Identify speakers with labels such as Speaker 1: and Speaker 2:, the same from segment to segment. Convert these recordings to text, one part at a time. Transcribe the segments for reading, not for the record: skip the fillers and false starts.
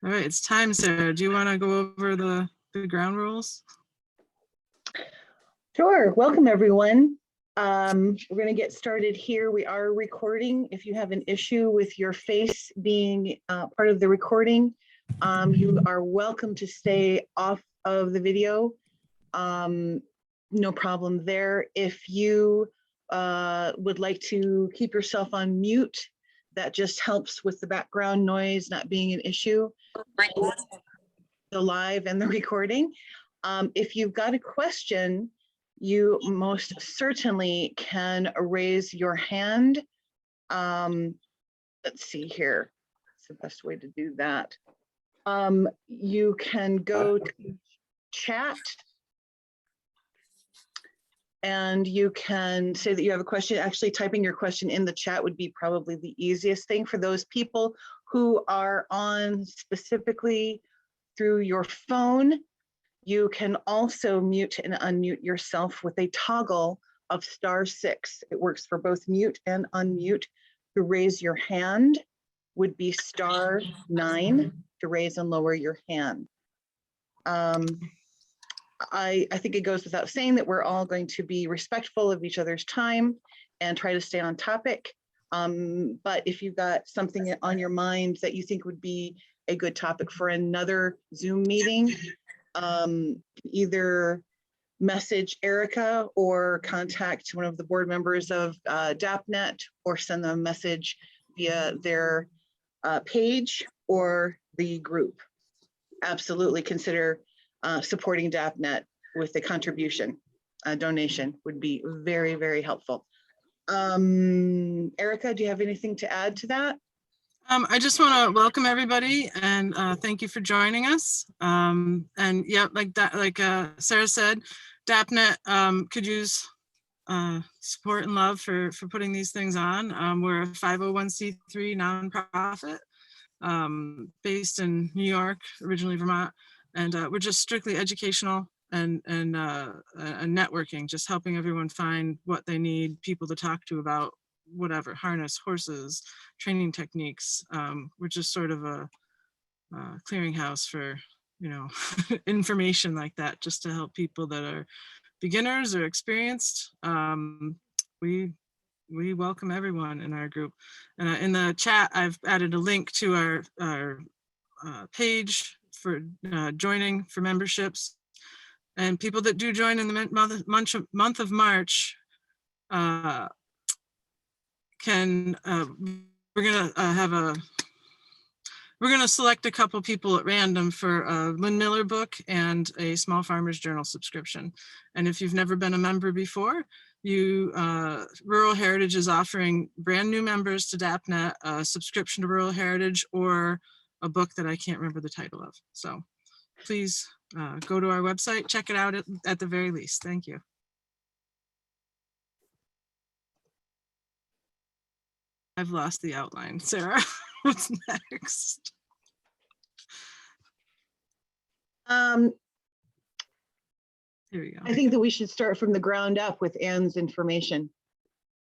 Speaker 1: All right, it's time, Sarah. Do you want to go over the ground rules?
Speaker 2: Sure. Welcome, everyone. We're going to get started here. We are recording. If you have an issue with your face being part of the recording, you are welcome to stay off of the video. No problem there. If you would like to keep yourself on mute, that just helps with the background noise not being an issue. The live and the recording. If you've got a question, you most certainly can raise your hand. Let's see here. That's the best way to do that. You can go to chat and you can say that you have a question. Actually, typing your question in the chat would be probably the easiest thing for those people who are on specifically through your phone. You can also mute and unmute yourself with a toggle of *6. It works for both mute and unmute. To raise your hand would be *9 to raise and lower your hand. I think it goes without saying that we're all going to be respectful of each other's time and try to stay on topic. But if you've got something on your mind that you think would be a good topic for another Zoom meeting, either message Erika or contact one of the board members of DAPChat or send them a message via their page or the group. Absolutely consider supporting DAPChat with a contribution. A donation would be very, very helpful. Erika, do you have anything to add to that?
Speaker 1: I just want to welcome everybody and thank you for joining us. And yeah, like Sarah said, DAPChat could use support and love for putting these things on. We're a 501c3 nonprofit based in New York, originally Vermont, and we're just strictly educational and networking, just helping everyone find what they need, people to talk to about whatever, harness, horses, training techniques. We're just sort of a clearinghouse for, you know, information like that, just to help people that are beginners or experienced. We welcome everyone in our group. In the chat, I've added a link to our page for joining for memberships. And people that do join in the month of March can, we're gonna select a couple people at random for a Lynn Miller book and a Small Farmers Journal subscription. And if you've never been a member before, Rural Heritage is offering brand new members to DAPChat a subscription to Rural Heritage or a book that I can't remember the title of. So please go to our website, check it out at the very least. Thank you. I've lost the outline. Sarah, what's next? Here we go.
Speaker 2: I think that we should start from the ground up with Anne's information.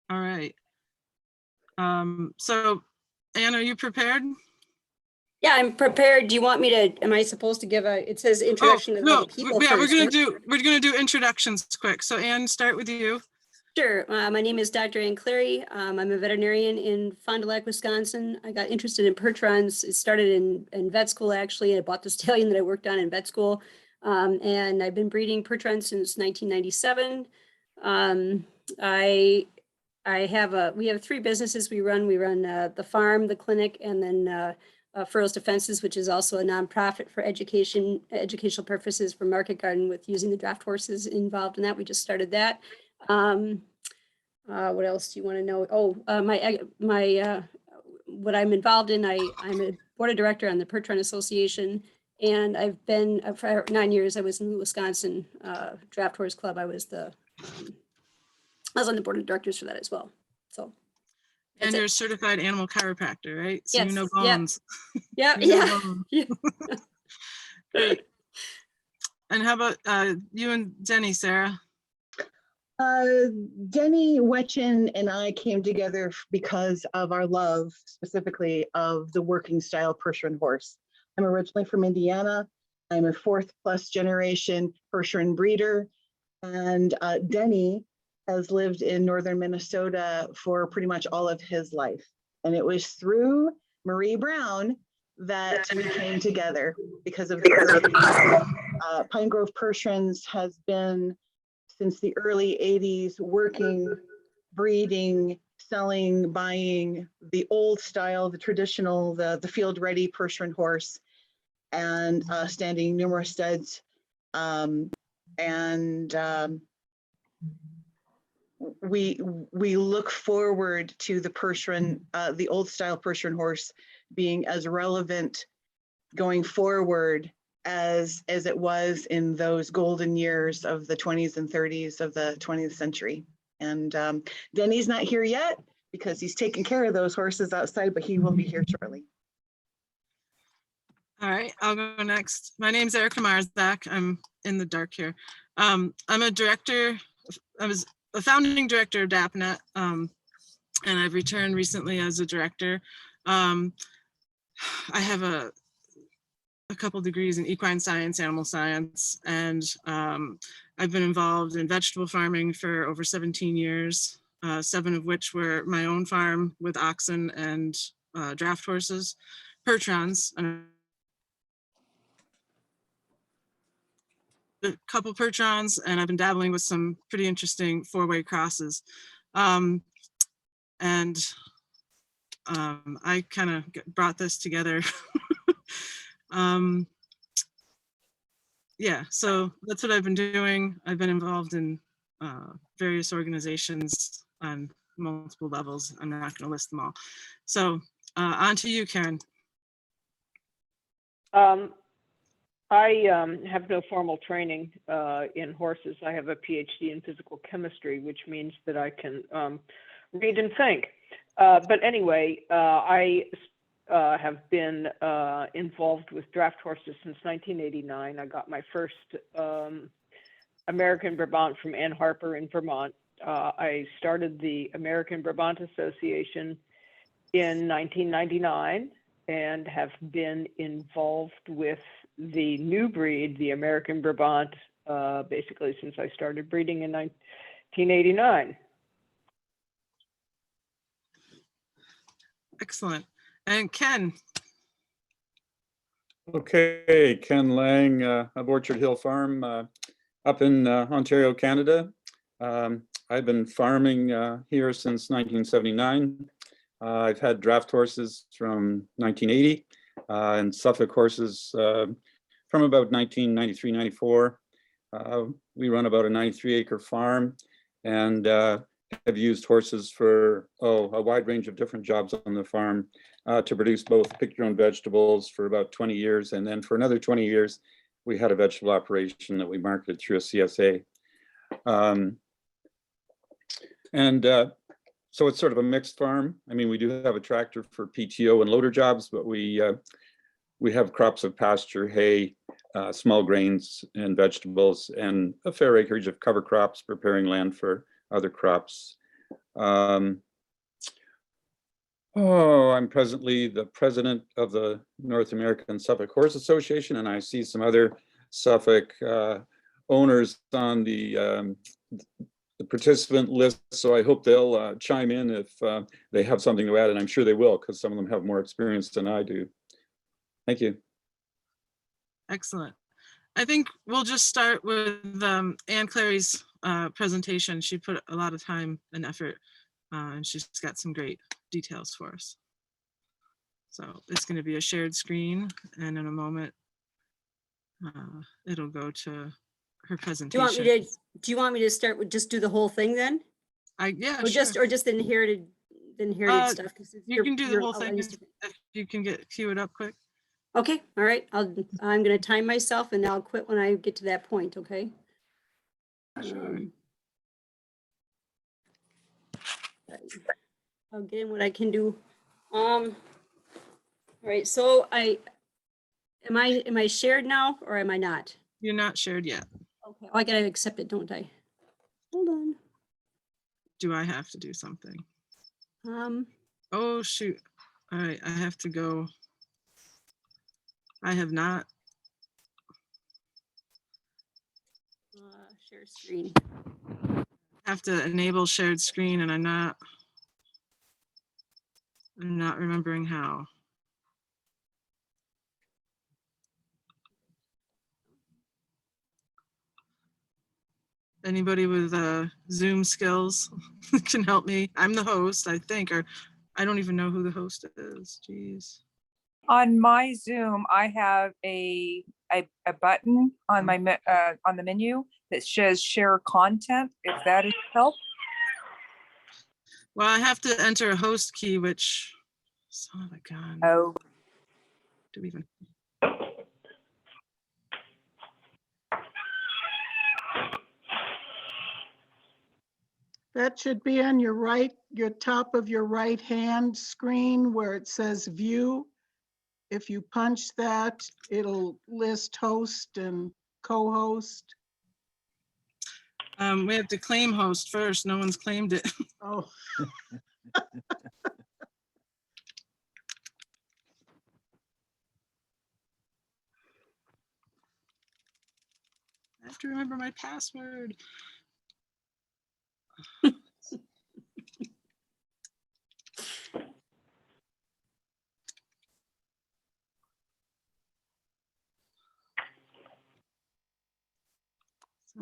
Speaker 1: All right. So Anne, are you prepared?
Speaker 3: Yeah, I'm prepared. Do you want me to, am I supposed to give it says introduction to the people
Speaker 1: yeah,
Speaker 3: first,
Speaker 1: we're gonna do introductions quick. So Anne, start with you.
Speaker 3: Sure. My name is Dr. Ann Clary. I'm a veterinarian in Fond du Lac, Wisconsin. I got interested in Percherons. It started in vet school, actually. I bought the stallion that I worked on in vet school. And I've been breeding Percherons since 1997. We have 3 businesses we run. We run the farm, the clinic, and then Furrows Defenses, which is also a nonprofit for educational purposes for market garden with using the draft horses involved in that. We just started that. What else do you want to know? Oh, what I'm involved in, I'm a board of director on the Percheron Association, and I've been for 9 years. I was in the Wisconsin Draft Horse Club. I was on the board of directors for that as well. So.
Speaker 1: And you're a certified animal chiropractor, right? So
Speaker 3: yes,
Speaker 1: you know bones.
Speaker 3: Yeah. Yeah.
Speaker 1: Great. And how about you and Denny, Sarah?
Speaker 2: Denny, Wetchen, and I came together because of our love, specifically of the working style Percheron horse. I'm originally from Indiana. I'm a 4th+ generation Percheron breeder. And Denny has lived in northern Minnesota for pretty much all of his life. And it was through Marie Brown that we came together because of the Pine Grove Percherons has been since the early 80s working, breeding, selling, buying the old style, the traditional, the field ready Percheron horse, and standing numerous studs. We look forward to the Percheron, the old style Percheron horse being as relevant going forward as it was in those golden years of the 20s and 30s of the 20th century. And Denny's not here yet because he's taking care of those horses outside, but he will be here shortly.
Speaker 1: All right, I'll go next. My name's Erika Marczak. I'm in the dark here. I'm a director. I was a founding director of DAPChat, and I've returned recently as a director. I have a couple degrees in equine science, animal science, and I've been involved in vegetable farming for over 17 years, 7 of which were my own farm with oxen and draft horses, Percherons, and a couple Percherons, and I've been dabbling with some pretty interesting 4-way crosses. I kind of brought this together. Yeah, so that's what I've been doing. I've been involved in various organizations on multiple levels. I'm not going to list them all. So on to you, Karen.
Speaker 4: I have no formal training in horses. I have a PhD in physical chemistry, which means that I can read and think. But anyway, I have been involved with draft horses since 1989. I got my first American Brabant from Ann Harper in Vermont. I started the American Brabant Association in 1999 and have been involved with the new breed, the American Brabant, basically since I started breeding in 1989.
Speaker 1: Excellent. And Ken.
Speaker 5: Okay, Ken Laing of Orchard Hill Farm up in Ontario, Canada. I've been farming here since 1979. I've had draft horses from 1980 and Suffolk horses from about 1993-94. We run about a 93-acre farm and have used horses for a wide range of different jobs on the farm to produce both pick-your-own vegetables for about 20 years. And then for another 20 years, we had a vegetable operation that we marketed through a CSA. So it's sort of a mixed farm. I mean, we do have a tractor for PTO and loader jobs, but we have crops of pasture, hay, small grains and vegetables, and a fair acreage of cover crops, preparing land for other crops. I'm presently the president of the North American Suffolk Horse Association, and I see some other Suffolk owners on the participant list, so I hope they'll chime in if they have something to add, and I'm sure they will, because some of them have more experience than I do. Thank you.
Speaker 1: Excellent. I think we'll just start with Anne Clary's presentation. She put a lot of time and effort, and she's got some great details for us. So it's going to be a shared screen, and in a moment, it'll go to her presentation.
Speaker 3: Do you want me to start with just do the whole thing then?
Speaker 1: Yeah,
Speaker 3: or
Speaker 1: sure.
Speaker 3: just the inherited stuff?
Speaker 1: You can do the whole thing if you can cue it up quick.
Speaker 3: Okay, all right. I'm going to time myself and I'll quit when I get to that point. Okay.
Speaker 1: Sure.
Speaker 3: I'll get in what I can do. All right. So am I shared now or am I not?
Speaker 1: You're not shared yet.
Speaker 3: Okay. Oh, I gotta accept it, don't I? Hold on.
Speaker 1: Do I have to do something? Oh shoot. All right, I have to go. I have not.
Speaker 3: Share screen.
Speaker 1: Have to enable shared screen and I'm not remembering how. Anybody with Zoom skills can help me. I'm the host, I think, or I don't even know who the host is. Jeez.
Speaker 6: On my Zoom, I have a button on my on the menu that says share content, if that is help.
Speaker 1: Well, I have to enter a host key, which, son of a gun.
Speaker 6: Oh,
Speaker 1: Do we even?
Speaker 7: That should be on your right, your top of your right hand screen where it says view. If you punch that, it'll list host and co-host.
Speaker 1: We have to claim host first. No one's claimed it.
Speaker 7: Oh,
Speaker 1: I have to remember my password. Son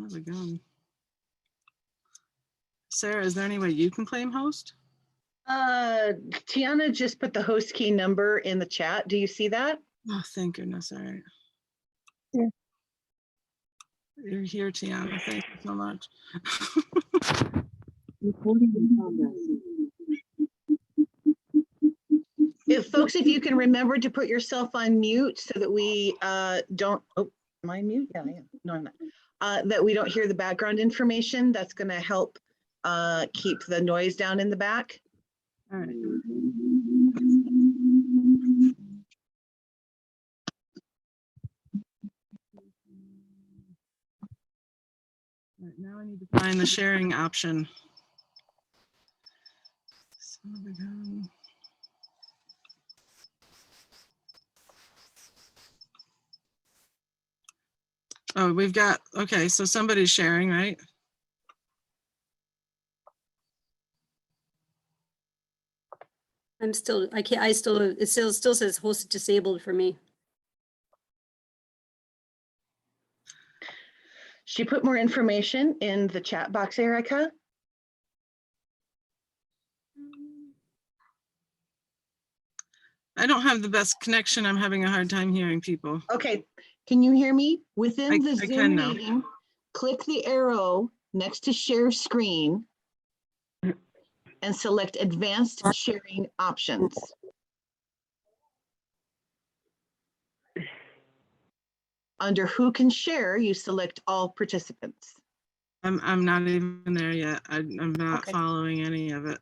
Speaker 1: of a gun. Sarah, is there any way you can claim host?
Speaker 2: Tiana just put the host key number in the chat. Do you see that?
Speaker 1: Oh, thank goodness. All right.
Speaker 7: Yeah.
Speaker 1: You're here, Tiana. Thank you so much.
Speaker 2: If you can remember to put yourself on mute so that we don't, oh, am I mute? Yeah, I am. No, I'm not. That we don't hear the background information, that's gonna help keep the noise down in the back.
Speaker 1: All right. All right, now I need to find the sharing option. Son of a gun. Oh, we've got, okay, so somebody's sharing, right?
Speaker 3: I'm still, I can't, I still, it still says host disabled for me.
Speaker 2: She put more information in the chat box, Erika.
Speaker 1: I don't have the best connection. I'm having a hard time hearing people.
Speaker 2: Okay, can you hear me? Within the
Speaker 1: I
Speaker 2: Zoom
Speaker 1: can now.
Speaker 2: meeting, click the arrow next to share screen and select advanced sharing options. Under who can share, you select all participants.
Speaker 1: I'm not even there yet. I'm not
Speaker 2: Okay.
Speaker 1: following any of it.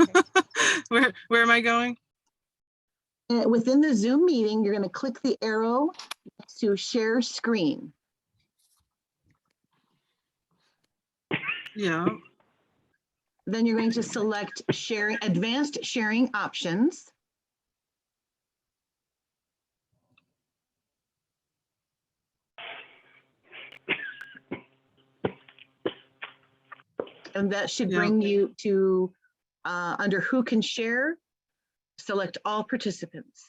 Speaker 2: Okay.
Speaker 1: Where am I going?
Speaker 2: Within the Zoom meeting, you're going to click the arrow next to share screen.
Speaker 1: Yeah.
Speaker 2: Then you're going to select sharing, advanced sharing options. And that should
Speaker 1: Yeah.
Speaker 2: bring you to under who can share, select all participants.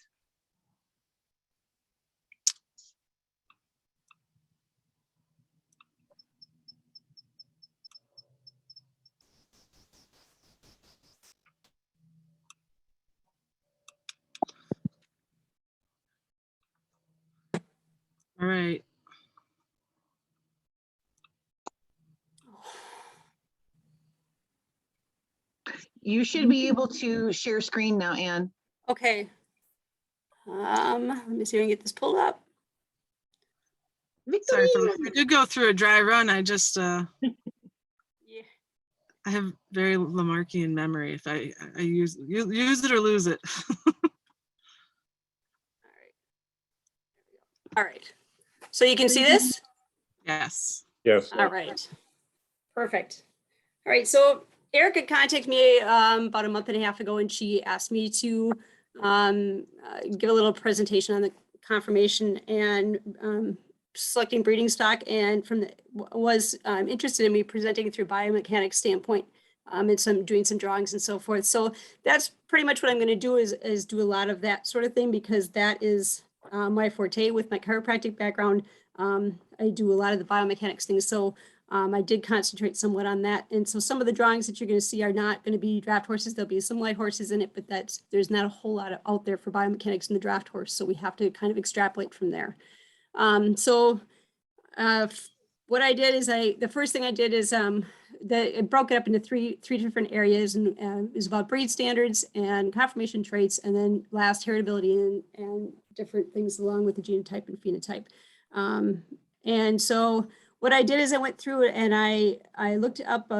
Speaker 1: All right.
Speaker 2: You should be able to share screen now, Anne.
Speaker 3: Okay. Let me see if I can get this pulled up.
Speaker 1: Sorry,
Speaker 2: Victory!
Speaker 1: folks. I did go through a dry run. I just
Speaker 3: Yeah.
Speaker 1: I have very Lamarckian memory. If I use it or lose it.
Speaker 3: All right. So you can see this?
Speaker 1: Yes.
Speaker 5: Yes.
Speaker 3: All right. Perfect. All right. So Erika contacted me about a month and a half ago, and she asked me to give a little presentation on the confirmation and selecting breeding stock, and was interested in me presenting through biomechanics standpoint, and doing some drawings and so forth. So that's pretty much what I'm going to do is do a lot of that sort of thing, because that is my forte with my chiropractic background. I do a lot of the biomechanics things. So I did concentrate somewhat on that. And so some of the drawings that you're going to see are not going to be draft horses. There'll be some light horses in it, but there's not a whole lot out there for biomechanics in the draft horse. So we have to kind of extrapolate from there. What I did is the first thing I did is it broke it up into three different areas, and it was about breed standards and conformation traits, and then last heritability and different things along with the genotype and phenotype. And so what I did is I went through it and I looked up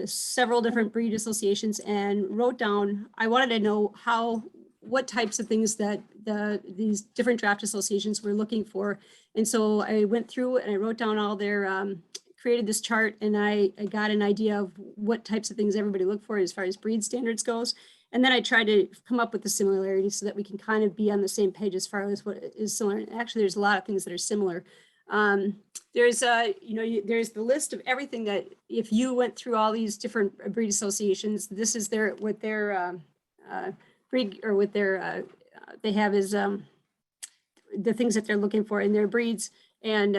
Speaker 3: several different breed associations and wrote down, I wanted to know what types of things that these different draft associations were looking for. And so I went through and I wrote down all their, created this chart, and I got an idea of what types of things everybody looked for as far as breed standards goes. And then I tried to come up with the similarities so that we can kind of be on the same page as far as what is similar. And actually, there's a lot of things that are similar. There's there's the list of everything that if you went through all these different breed associations, this is what their breed, or what their they have is the things that they're looking for in their breeds, and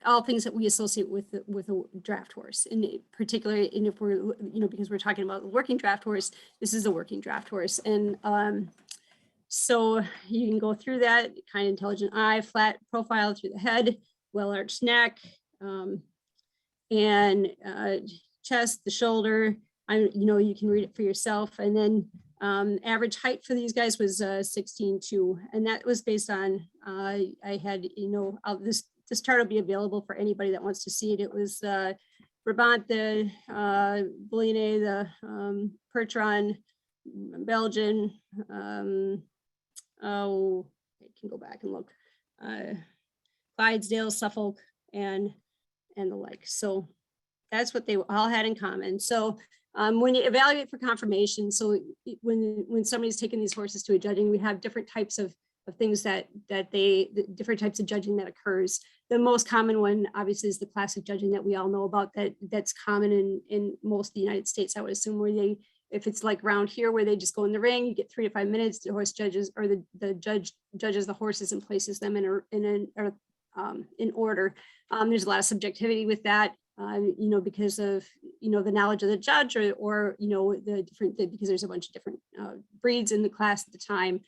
Speaker 3: all things that we associate with a draft horse, and particularly, and if we're because we're talking about the working draft horse, this is a working draft horse. And so you can go through that: kind, intelligent eye, flat profile through the head, well-arched neck, and chest, the shoulder. You can read it for yourself. And then average height for these guys was 16.2, and that was based on I had this chart will be available for anybody that wants to see it. It was Brabant, the Bouillonnet, the Percheron, Belgian. I can go back and look. Clydesdale, Suffolk, and the like. So that's what they all had in common. So when you evaluate for confirmation, so when somebody's taking these horses to a judging, we have different types of things different types of judging that occurs. The most common one, obviously, is the classic judging that we all know about. That's common in most of the United States, I would assume, where if it's like around here where they just go in the ring, you get 3 to 5 minutes. The horse judges, or the judge judges the horses and places them in order. There's a lot of subjectivity with that, because of the knowledge of the judge, or the different, because there's a bunch of different breeds in the class at the time,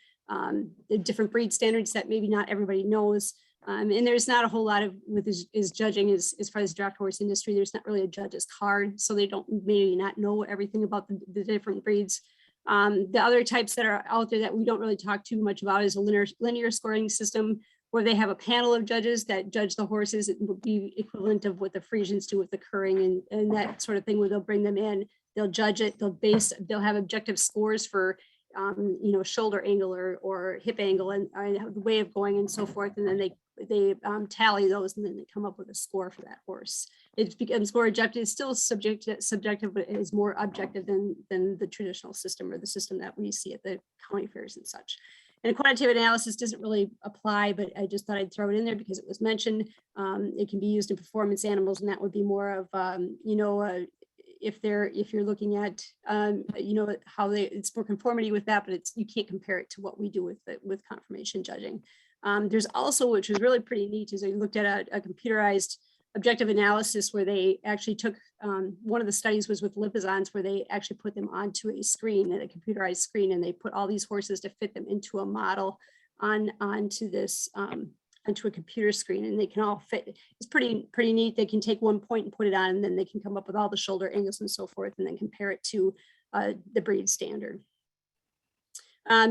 Speaker 3: the different breed standards that maybe not everybody knows. And there's not a whole lot of with is judging as far as the draft horse industry. There's not really a judge's card, so they don't maybe not know everything about the different breeds. The other types that are out there that we don't really talk too much about is a linear scoring system, where they have a panel of judges that judge the horses. It would be equivalent of what the Frisians do with the curring and that sort of thing, where they'll bring them in, they'll judge it, they'll have objective scores for shoulder angle or hip angle and the way of going and so forth, and then they tally those, and then they come up with a score for that horse. It becomes more objective. It's still subjective, but it is more objective than the traditional system, or the system that we see at the county fairs and such. And quantitative analysis doesn't really apply, but I just thought I'd throw it in there because it was mentioned. It can be used in performance animals, and that would be more of if you're looking at how it's more conformity with that, but you can't compare it to what we do with confirmation judging. There's also, which was really pretty neat, is I looked at a computerized objective analysis where they actually took one of the studies was with lipizzans, where they actually put them onto a screen, a computerized screen, and they put all these horses to fit them into a model onto a computer screen, and they can all fit. It's pretty neat. They can take one point and put it on, and then they can come up with all the shoulder angles and so forth, and then compare it to the breed standard.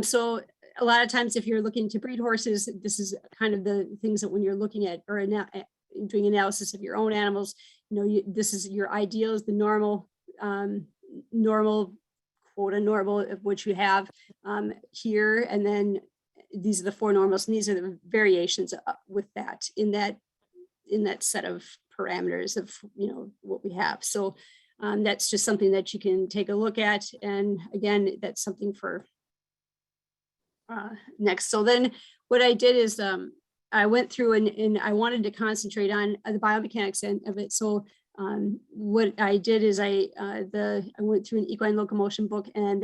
Speaker 3: So a lot of times if you're looking to breed horses, this is kind of the things that when you're looking at or doing analysis of your own animals, this is your ideal, is the normal quota normal of which you have here, and then these are the 4 normals, and these are the variations with that in that set of parameters of what we have. So that's just something that you can take a look at, and again, that's something for next. So then what I did is I went through and I wanted to concentrate on the biomechanics end of it. So what I did is I went through an equine locomotion book, and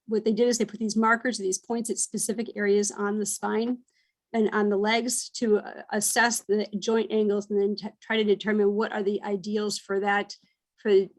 Speaker 3: what they did is they put these markers, these points at specific areas on the spine and on the legs to assess the joint angles, and then try to determine what are the ideals for that,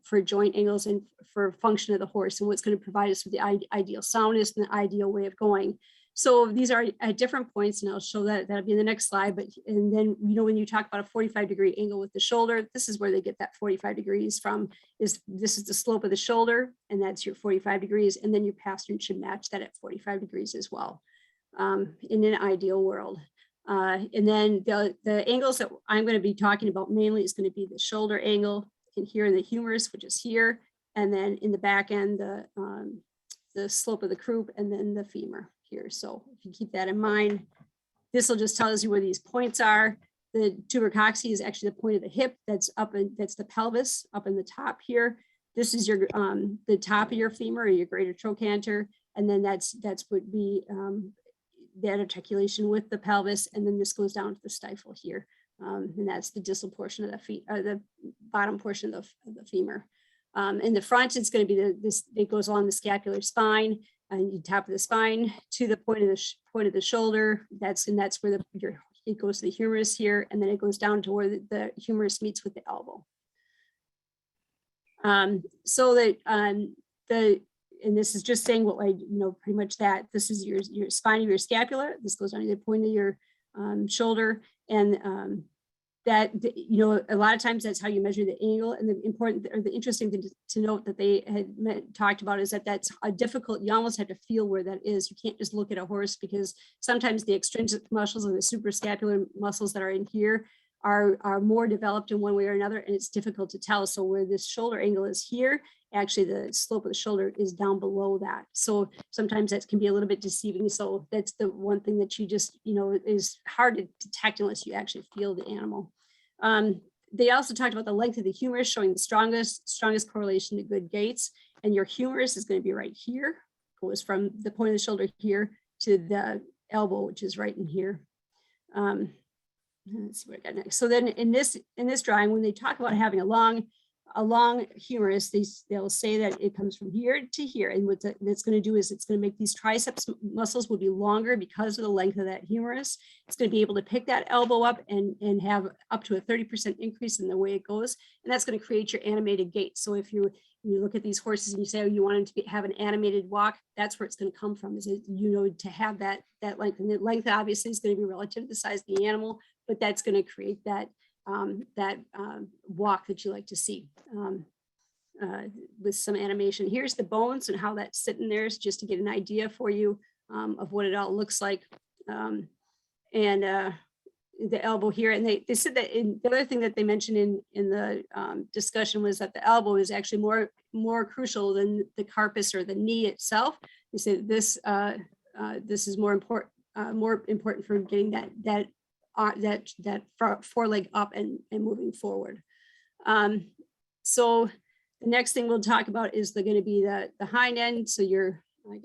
Speaker 3: for joint angles and for function of the horse, and what's going to provide us with the ideal soundness and the ideal way of going. So these are at different points, and I'll show that'll be in the next slide. But, and then, you know, when you talk about a 45-degree angle with the shoulder, this is where they get that 45 degrees from, this is the slope of the shoulder, and that's your 45 degrees. And then your pastern should match that at 45 degrees as well, in an ideal world. And then the angles that I'm going to be talking about mainly is going to be the shoulder angle, and here in the humerus, which is here, and then in the back end, the slope of the croup, and then the femur here. So if you keep that in mind, this will just tell us you where these points are. The tuberococci is actually the point of the hip. That's that's the pelvis up in the top here. This is your the top of your femur, or your greater trochanter, and then that's would be that articulation with the pelvis, and then this goes down to the stifle here, and that's the distal portion of the feet, or the bottom portion of the femur. In the front, it's going to be it goes along the scapular spine, and you top of the spine to the point of the shoulder. That's where it goes to the humerus here, and then it goes down to where the humerus meets with the elbow. So that and this is just saying what pretty much that this is your spine of your scapula. This goes down to the point of your shoulder, and that, a lot of times that's how you measure the angle. And the interesting thing to note that they had talked about is that that's a difficult, you almost have to feel where that is. You can't just look at a horse, because sometimes the extrinsic muscles and the suprascapular muscles that are in here are more developed in one way or another, and it's difficult to tell. So where this shoulder angle is here, actually the slope of the shoulder is down below that. So sometimes that can be a little bit deceiving. So that's the one thing that you just, is hard to detect unless you actually feel the animal. They also talked about the length of the humerus, showing the strongest correlation to good gaits. And your humerus is going to be right here, goes from the point of the shoulder here to the elbow, which is right in here. Let's see what I got next. So then in this drawing, when they talk about having a long humerus, they'll say that it comes from here to here. And what that's going to do is it's going to make these triceps muscles will be longer because of the length of that humerus. It's going to be able to pick that elbow up and have up to a 30% increase in the way it goes. And that's going to create your animated gait. So if you look at these horses and you say, oh, you want them to have an animated walk, that's where it's going to come from, is to have that length. And the length obviously is going to be relative to the size of the animal, but that's going to create that walk that you like to see with some animation. Here's the bones and how that's sitting there, is just to get an idea for you of what it all looks like. And the elbow here, and they said that the other thing that they mentioned in the discussion was that the elbow is actually more crucial than the carpus or the knee itself. They said this is more important for getting that foreleg up and moving forward. So the next thing we'll talk about is going to be the hind end. So I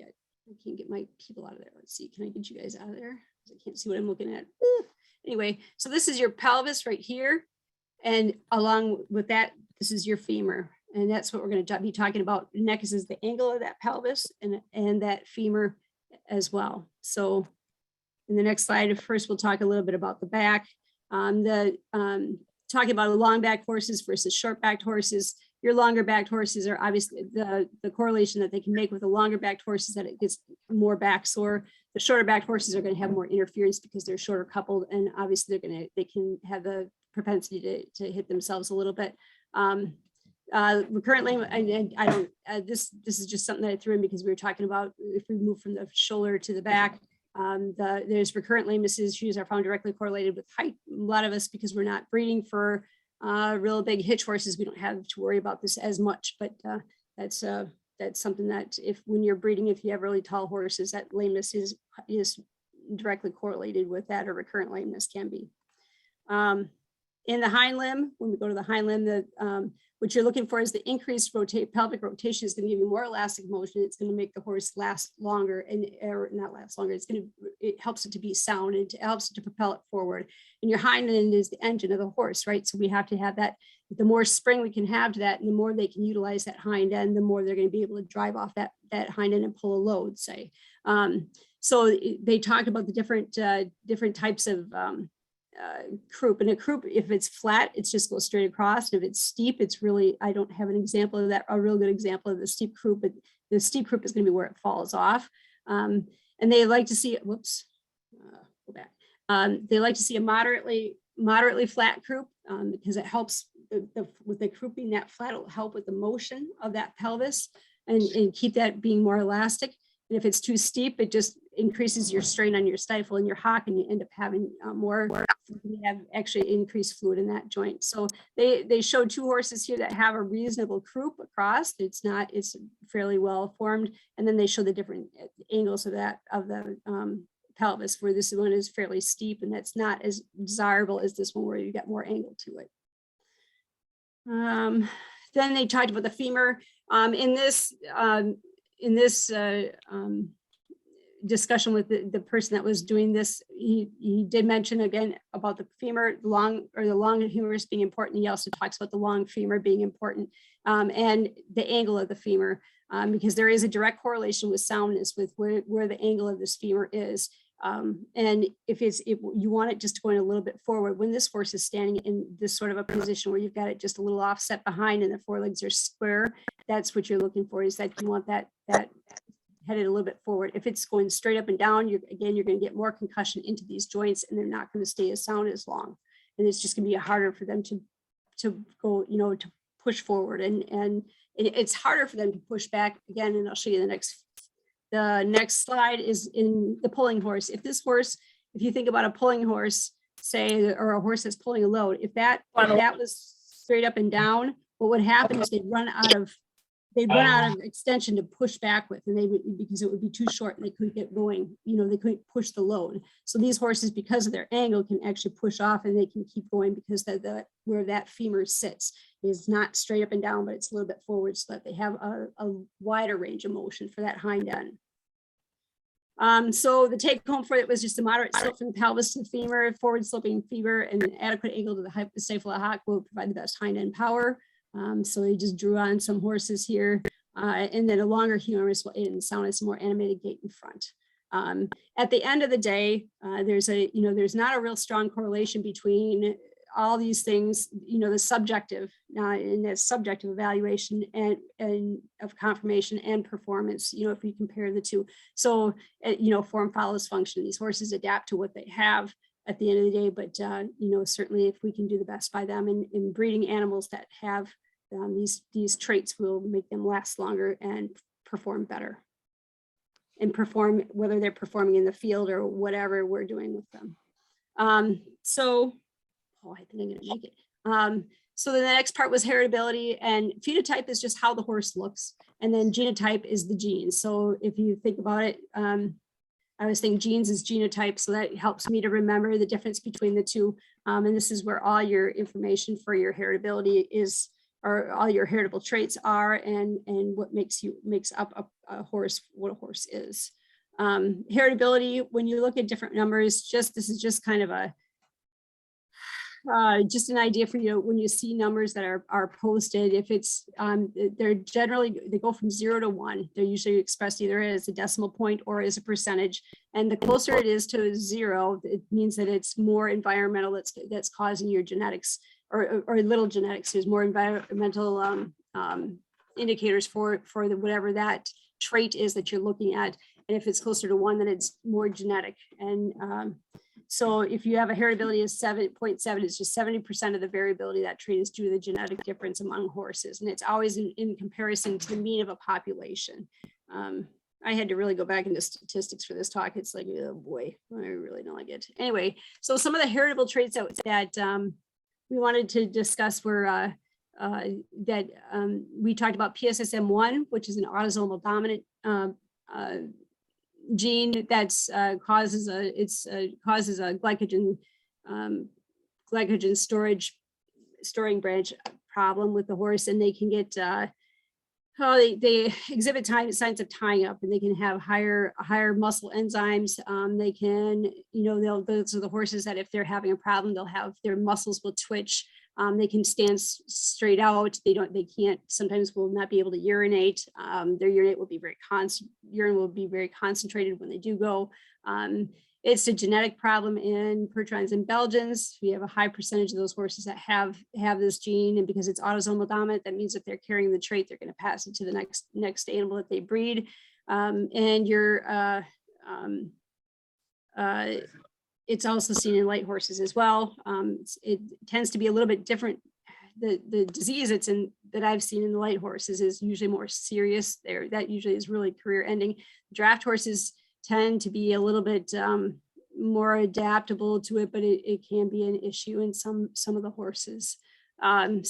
Speaker 3: can't get my people out of there. Let's see, can I get you guys out of there? I can't see what I'm looking at. Anyway, so this is your pelvis right here. And along with that, this is your femur. And that's what we're going to be talking about. Next is the angle of that pelvis and that femur as well. So in the next slide, first we'll talk a little bit about the back. Talking about long back horses versus short backed horses. Your longer backed horses are obviously the correlation that they can make with the longer backed horses, that it gets more back sore. The shorter backed horses are going to have more interference because they're shorter coupled, and obviously they can have the propensity to hit themselves a little bit. Currently, I don't. This is just something that I threw in because we were talking about if we move from the shoulder to the back. There's recurrent lameness issues are found directly correlated with height. A lot of us, because we're not breeding for real big hitch horses, we don't have to worry about this as much, but that's something that when you're breeding, if you have really tall horses, that lameness is directly correlated with that, or recurrent lameness can be. In the hind limb, when we go to the hind limb, what you're looking for is the increased pelvic rotation is going to give you more elastic motion. It's going to make the horse last longer, or not last longer. It's going to it helps it to be sound, and it helps it to propel it forward. And your hind end is the engine of the horse, right? So we have to have that. The more spring we can have to that, and the more they can utilize that hind end, the more they're going to be able to drive off that hind end and pull a load, say. So they talked about the different types of croup. And a croup, if it's flat, it's just go straight across. And if it's steep, it's really, I don't have an example of that, a real good example of the steep croup, but the steep croup is going to be where it falls off. And they like to see, whoops, go back. They like to see a moderately flat croup because it helps with the crouping that flat, will help with the motion of that pelvis and keep that being more elastic. And if it's too steep, it just increases your strain on your stifle and your hock, and you end up having you have actually increased fluid in that joint. So they showed 2 horses here that have a reasonable croup across. It's fairly well formed. And then they show the different angles of the pelvis, where this one is fairly steep, and that's not as desirable as this one where you got more angle to it. Then they talked about the femur. In this discussion with the person that was doing this, he did mention again about the femur, the long humerus being important. He also talks about the long femur being important, and the angle of the femur, because there is a direct correlation with soundness with where the angle of this femur is. And if you want it just going a little bit forward, when this horse is standing in this sort of a position where you've got it just a little offset behind and the forelegs are square, that's what you're looking for, is that you want that headed a little bit forward. If it's going straight up and down, you're going to get more concussion into these joints, and they're not going to stay as sound as long. And it's just going to be harder for them to go, to push forward. And it's harder for them to push back again. And I'll show you the next slide is in the pulling horse. If you think about a pulling horse, say, or a horse that's pulling a load, if that was straight up and down, what would happen is they'd run out of extension to push back with, and because it would be too short and they couldn't get going, they couldn't push the load. So these horses, because of their angle, can actually push off and they can keep going because where that femur sits is not straight up and down, but it's a little bit forward, so that they have a wider range of motion for that hind end. So the take home for it was just a moderate slope from the pelvis to the femur, forward sloping femur, and an adequate angle to the stifle hock will provide the best hind end power. So they just drew on some horses here, and then a longer humerus will aid in soundness, more animated gait in front. At the end of the day, there's not a real strong correlation between all these things, the subjective in that subjective evaluation and of conformation and performance, if we compare the two. So, form follows function. These horses adapt to what they have at the end of the day, but certainly if we can do the best by them in breeding animals that have these traits, will make them last longer and perform better, and perform whether they're performing in the field or whatever we're doing with them. I think I'm gonna make it. So then the next part was heritability, and phenotype is just how the horse looks, and then genotype is the genes. So if you think about it, I was thinking genes is genotype, so that helps me to remember the difference between the two. And this is where all your information for your heritability is, or all your heritable traits are, and what makes up a horse, what a horse is. Heritability, when you look at different numbers, this is just kind of a just an idea for you when you see numbers that are posted. If it's they go from 0 to 1. They're usually expressed either as a decimal point or as a percentage. And the closer it is to 0, it means that it's more environmental that's causing your genetics, or little genetics. There's more environmental indicators for whatever that trait is that you're looking at. And if it's closer to 1, then it's more genetic. And so if you have a heritability of 7.7, it's just 70% of the variability of that trait is due to the genetic difference among horses. And it's always in comparison to the mean of a population. I had to really go back into statistics for this talk. It's like, oh boy, I really don't like it. Anyway, so some of the heritable traits that we wanted to discuss were we talked about PSSM1, which is an autosomal dominant gene that's causes a glycogen storing branch problem with the horse, and they can get they exhibit signs of tying up, and they can have higher muscle enzymes. They can, those are the horses that if they're having a problem, they'll have their muscles will twitch. They can stand straight out. Sometimes will not be able to urinate. Their urine will be very concentrated when they do go. It's a genetic problem in Percherons and Belgians. We have a high percentage of those horses that have this gene, and because it's autosomal dominant, that means if they're carrying the trait, they're going to pass it to the next animal that they breed. It's also seen in light horses as well. It tends to be a little bit different. The disease that I've seen in the light horses is usually more serious. That usually is really career ending. Draft horses tend to be a little bit more adaptable to it, but it can be an issue in some of the horses. The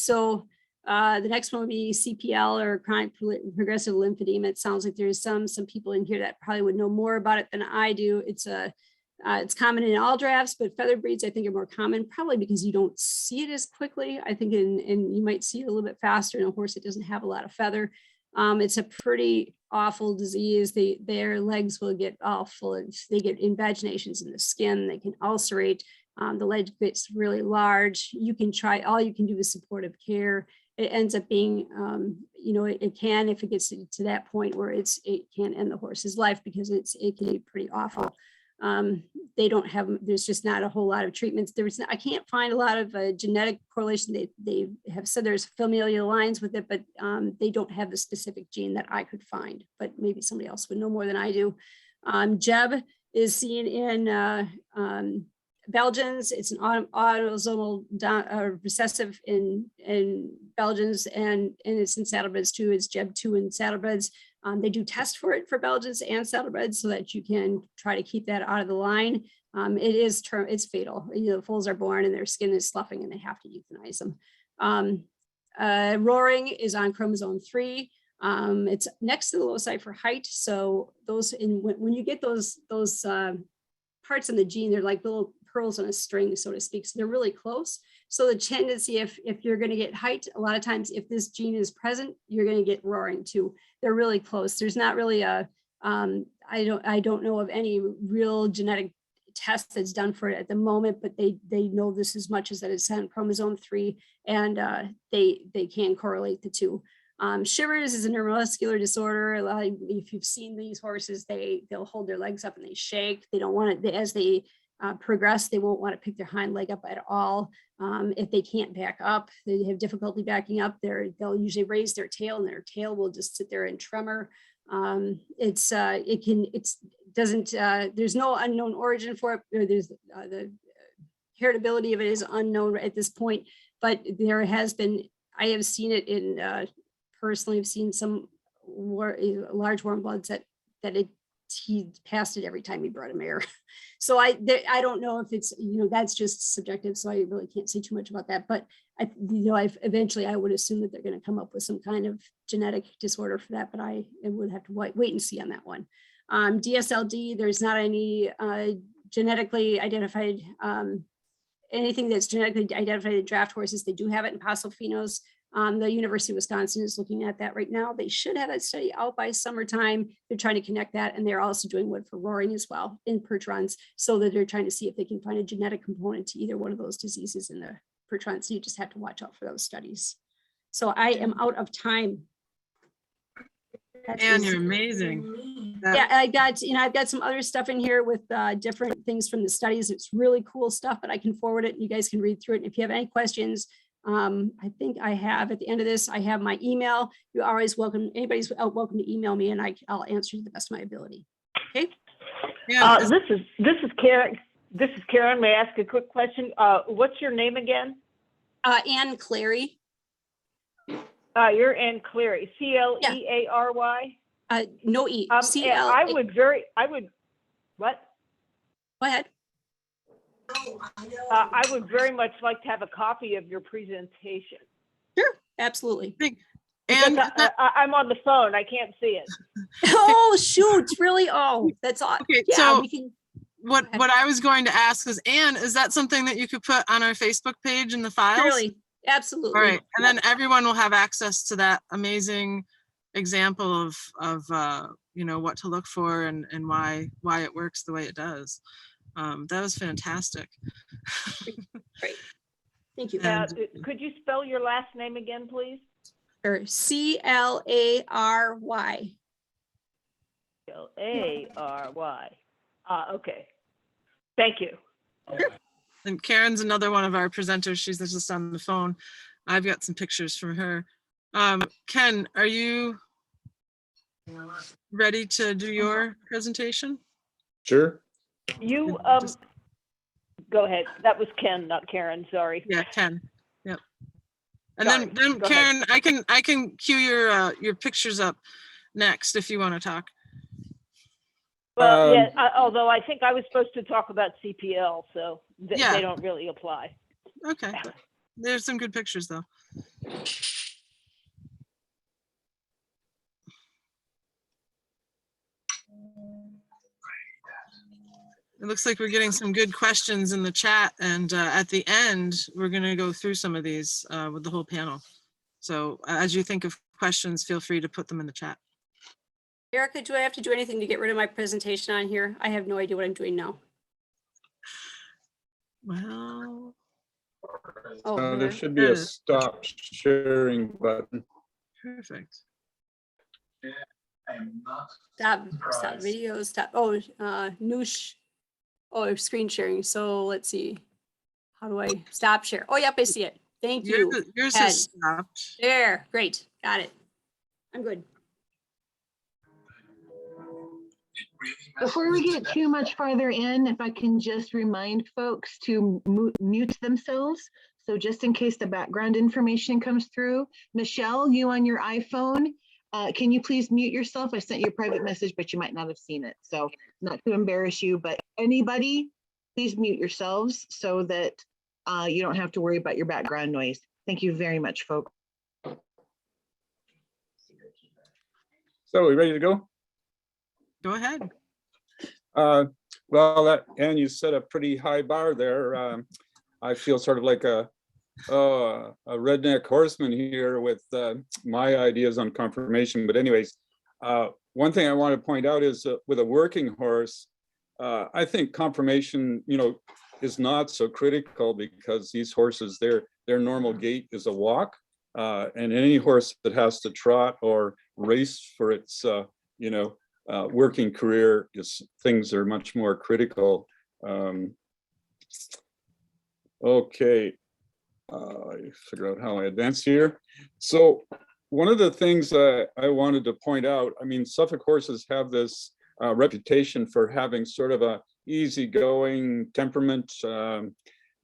Speaker 3: next one would be CPL, or chronic progressive lymphedema. It sounds like there's some people in here that probably would know more about it than I do. It's common in all drafts, but feather breeds I think are more common, probably because you don't see it as quickly. I think and you might see it a little bit faster in a horse that doesn't have a lot of feather. It's a pretty awful disease. Their legs will get all full they get invaginations in the skin. They can ulcerate. The leg gets really large. You can all you can do is supportive care. It ends up being, it can, if it gets to that point where it can end the horse's life, because it can be pretty awful. There's just not a whole lot of treatments. I can't find a lot of genetic correlation. They have said there's familial lines with it, but they don't have the specific gene that I could find, but maybe somebody else would know more than I do. Jeb is seen in Belgians. It's an autosomal recessive in Belgians, and it's in saddlebreds too. It's Jeb2 in saddlebreds. They do test for it for Belgians and saddlebreds so that you can try to keep that out of the line. It's fatal. The foals are born and their skin is sloughing and they have to euthanize them. Roaring is on chromosome 3. It's next to the loci for height. So when you get those parts in the gene, they're like little pearls on a string, so to speak. So they're really close. So the tendency, if you're going to get height, a lot of times if this gene is present, you're going to get roaring too. They're really close. There's not really I don't know of any real genetic test that's done for it at the moment, but they know this as much as that it's on chromosome 3, and they can correlate the two. Shivers is a neuromuscular disorder. If you've seen these horses, they'll hold their legs up and they shake. They don't want it, as they progress, they won't want to pick their hind leg up at all. If they can't back up, they have difficulty backing up, they'll usually raise their tail, and their tail will just sit there and tremor. There's no unknown origin for it. There's the heritability of it is unknown at this point, but there has been, I have seen it in, personally have seen some large warm bloods that he passed it every time he brought a mare. So I don't know if it's, that's just subjective. So I really can't say too much about that, but eventually I would assume that they're going to come up with some kind of genetic disorder for that, but I would have to wait and see on that one. DSLD, there's not any genetically identified, anything that's genetically identified in draft horses. They do have it in Pasophinos. The University of Wisconsin is looking at that right now. They should have that study out by summertime. They're trying to connect that, and they're also doing one for roaring as well in Percherons, so that they're trying to see if they can find a genetic component to either one of those diseases in the Percherons. So you just have to watch out for those studies. So I am out of time.
Speaker 1: And you're amazing.
Speaker 3: Yeah, I've got some other stuff in here with different things from the studies. It's really cool stuff, but I can forward it and you guys can read through it. And if you have any questions, I think I have at the end of this, I have my email. You're always welcome. Anybody's welcome to email me, and I'll answer to the best of my ability. Okay.
Speaker 1: Yeah.
Speaker 4: This is Karen. This is Karen. May I ask a quick question? What's your name again?
Speaker 3: Ann Clary.
Speaker 4: You're Ann Clary. C-L-E-A-R-Y.
Speaker 3: No E. C-L.
Speaker 4: I would. What?
Speaker 3: Go ahead.
Speaker 4: I would very much like to have a copy of your presentation.
Speaker 3: Sure, absolutely.
Speaker 1: And
Speaker 4: I'm on the phone. I can't see it.
Speaker 3: Oh shoot! Really? Oh, that's awesome.
Speaker 1: Okay,
Speaker 3: yeah,
Speaker 1: so
Speaker 3: we can.
Speaker 1: what I was going to ask is, Anne, is that something that you could put on our Facebook page in the files?
Speaker 3: Surely, absolutely.
Speaker 1: All right, and then everyone will have access to that amazing example of you know, what to look for and why it works the way it does. That was fantastic.
Speaker 3: Great. Thank you.
Speaker 4: Now,
Speaker 1: And
Speaker 4: could you spell your last name again, please?
Speaker 3: Or Clary.
Speaker 4: Lary. Okay. Thank you.
Speaker 1: and Karen's another one of our presenters. She's just on the phone. I've got some pictures from her. Ken, are you ready to do your presentation?
Speaker 5: Sure.
Speaker 4: You,
Speaker 1: Just-
Speaker 4: go ahead. That was Ken, not Karen, sorry.
Speaker 1: Yeah, Ken. Yep. And
Speaker 4: Sorry,
Speaker 1: then
Speaker 4: go ahead.
Speaker 1: Karen, I can cue your pictures up next if you want to talk.
Speaker 4: Well, yeah, although I think I was supposed to talk about CPL, so
Speaker 1: Yeah.
Speaker 4: they don't really apply.
Speaker 1: Okay. There's some good pictures though. It looks like we're getting some good questions in the chat, and at the end, we're going to go through some of these with the whole panel. So as you think of questions, feel free to put them in the chat.
Speaker 3: Erika, do I have to do anything to get rid of my presentation on here? I have no idea what I'm doing now.
Speaker 1: Well,
Speaker 3: Oh,
Speaker 5: There
Speaker 3: there.
Speaker 5: should be a
Speaker 1: Good.
Speaker 5: stop sharing button.
Speaker 1: perfect.
Speaker 3: Stop video, stop. Oh, noosh. Oh, screen sharing. So let's see. How do I stop share? Oh, yep, I see it. Thank you.
Speaker 1: Yours
Speaker 3: Ed.
Speaker 1: has stopped.
Speaker 3: There, great. Got it. I'm good.
Speaker 2: Before we get too much farther in, if I can just remind folks to mute themselves. So just in case the background information comes through. Michelle, you on your iPhone, can you please mute yourself? I sent you a private message, but you might not have seen it. So not to embarrass you, but anybody, please mute yourselves so that you don't have to worry about your background noise. Thank you very much, folks.
Speaker 5: So we ready to go?
Speaker 1: Go ahead.
Speaker 5: Well, Anne, you set a pretty high bar there. I feel sort of like a redneck horseman here with my ideas on conformation. But anyways, one thing I want to point out is with a working horse, I think conformation, you know, is not so critical because these horses, their normal gait is a walk, and any horse that has to trot or race for its, you know, working career, things are much more critical. Okay, I figure out how I advance here. So one of the things I wanted to point out, I mean, Suffolk horses have this reputation for having sort of a easygoing temperament,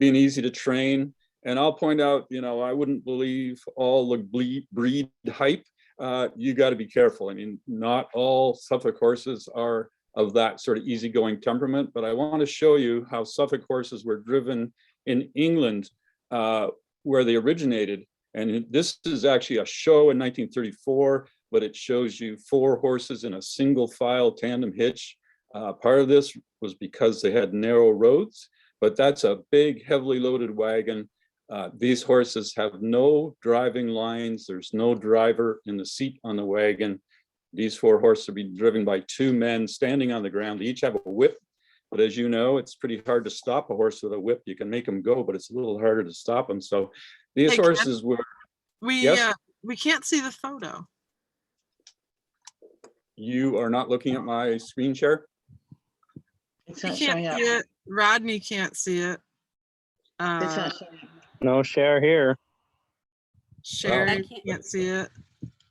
Speaker 5: being easy to train. And I'll point out, you know, I wouldn't believe all the breed hype. You got to be careful. I mean, not all Suffolk horses are of that sort of easygoing temperament, but I want to show you how Suffolk horses were driven in England, where they originated. And this is actually a show in 1934, but it shows you 4 horses in a single file tandem hitch. Part of this was because they had narrow roads, but that's a big, heavily loaded wagon. These horses have no driving lines. There's no driver in the seat on the wagon. These 4 horses will be driven by 2 men standing on the ground. They each have a whip, but as you know, it's pretty hard to stop a horse with a whip. You can make them go, but it's a little harder to stop them. So these
Speaker 1: Hey, Ken,
Speaker 5: horses were, yes?
Speaker 1: We can't see the photo.
Speaker 5: You are not looking at my screen share?
Speaker 2: It's
Speaker 1: You
Speaker 2: not
Speaker 1: can't
Speaker 2: showing up.
Speaker 1: see it. Rodney can't see it.
Speaker 2: It's not showing up.
Speaker 8: No share here.
Speaker 1: Sherry
Speaker 3: I can't-
Speaker 1: can't see it.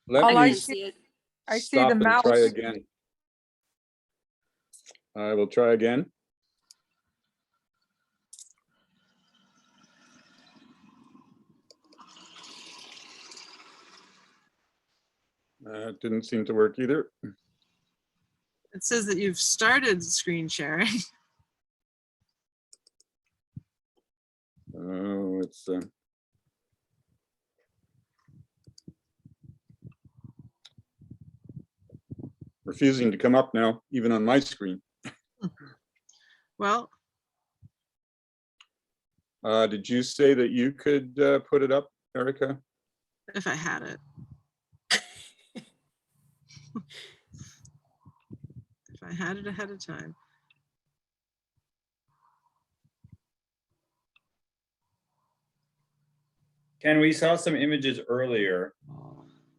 Speaker 5: Let
Speaker 6: All
Speaker 3: I
Speaker 5: me
Speaker 3: can't see it.
Speaker 6: I see
Speaker 5: stop
Speaker 6: the
Speaker 5: and
Speaker 6: mouse.
Speaker 5: try again. I will try again. It didn't seem to work either.
Speaker 1: It says that you've started screen sharing.
Speaker 5: Oh, it's refusing to come up now, even on my screen.
Speaker 1: Well,
Speaker 5: Did you say that you could put it up, Erika?
Speaker 1: if I had it. If I had it ahead of time.
Speaker 8: Ken, we saw some images earlier.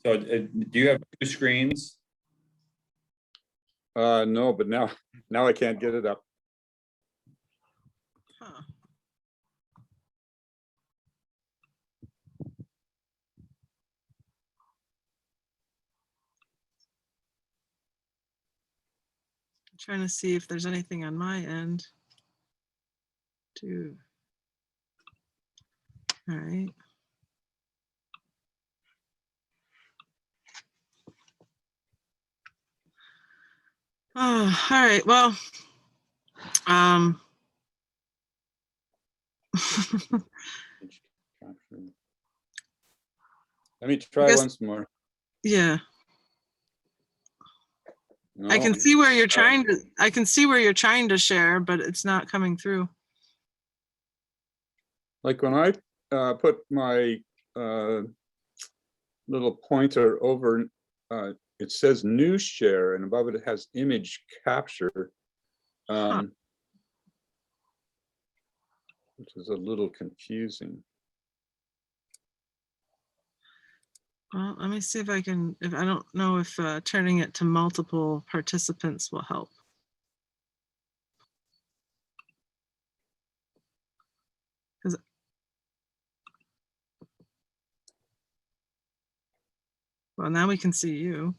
Speaker 8: So do you have 2 screens?
Speaker 5: No, but now I can't get it up.
Speaker 1: Huh. I'm trying to see if there's anything on my end. All right. Oh, all right. Well,
Speaker 5: Let me try
Speaker 1: guess-
Speaker 5: once more.
Speaker 1: yeah,
Speaker 5: No,
Speaker 1: I can see where you're trying to. I can see where you're trying to share, but it's not coming through.
Speaker 5: like when I put my little pointer over, it says new share, and above it has image capture, which is a little confusing.
Speaker 1: Well, let me see if I can. If I don't know if turning it to multiple participants will help. Well, now we can see you.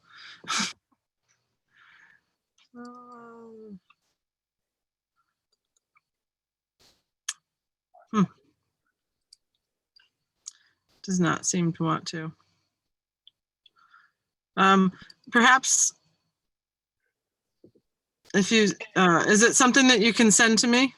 Speaker 1: Does not seem to want to. Perhaps if you, is it something that you can send to me?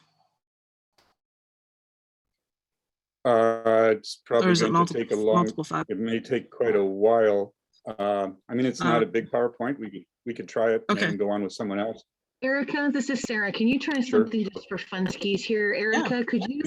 Speaker 5: It's
Speaker 1: Or
Speaker 5: probably
Speaker 1: is it
Speaker 5: going to take a long,
Speaker 1: multiple files?
Speaker 5: it may take quite a while. I mean, it's not a big PowerPoint. We could try it and
Speaker 1: Okay.
Speaker 5: then go on with someone else.
Speaker 2: Erica, this is Sarah. Can you try
Speaker 5: Sure.
Speaker 2: something just for funskies here? Erica, could you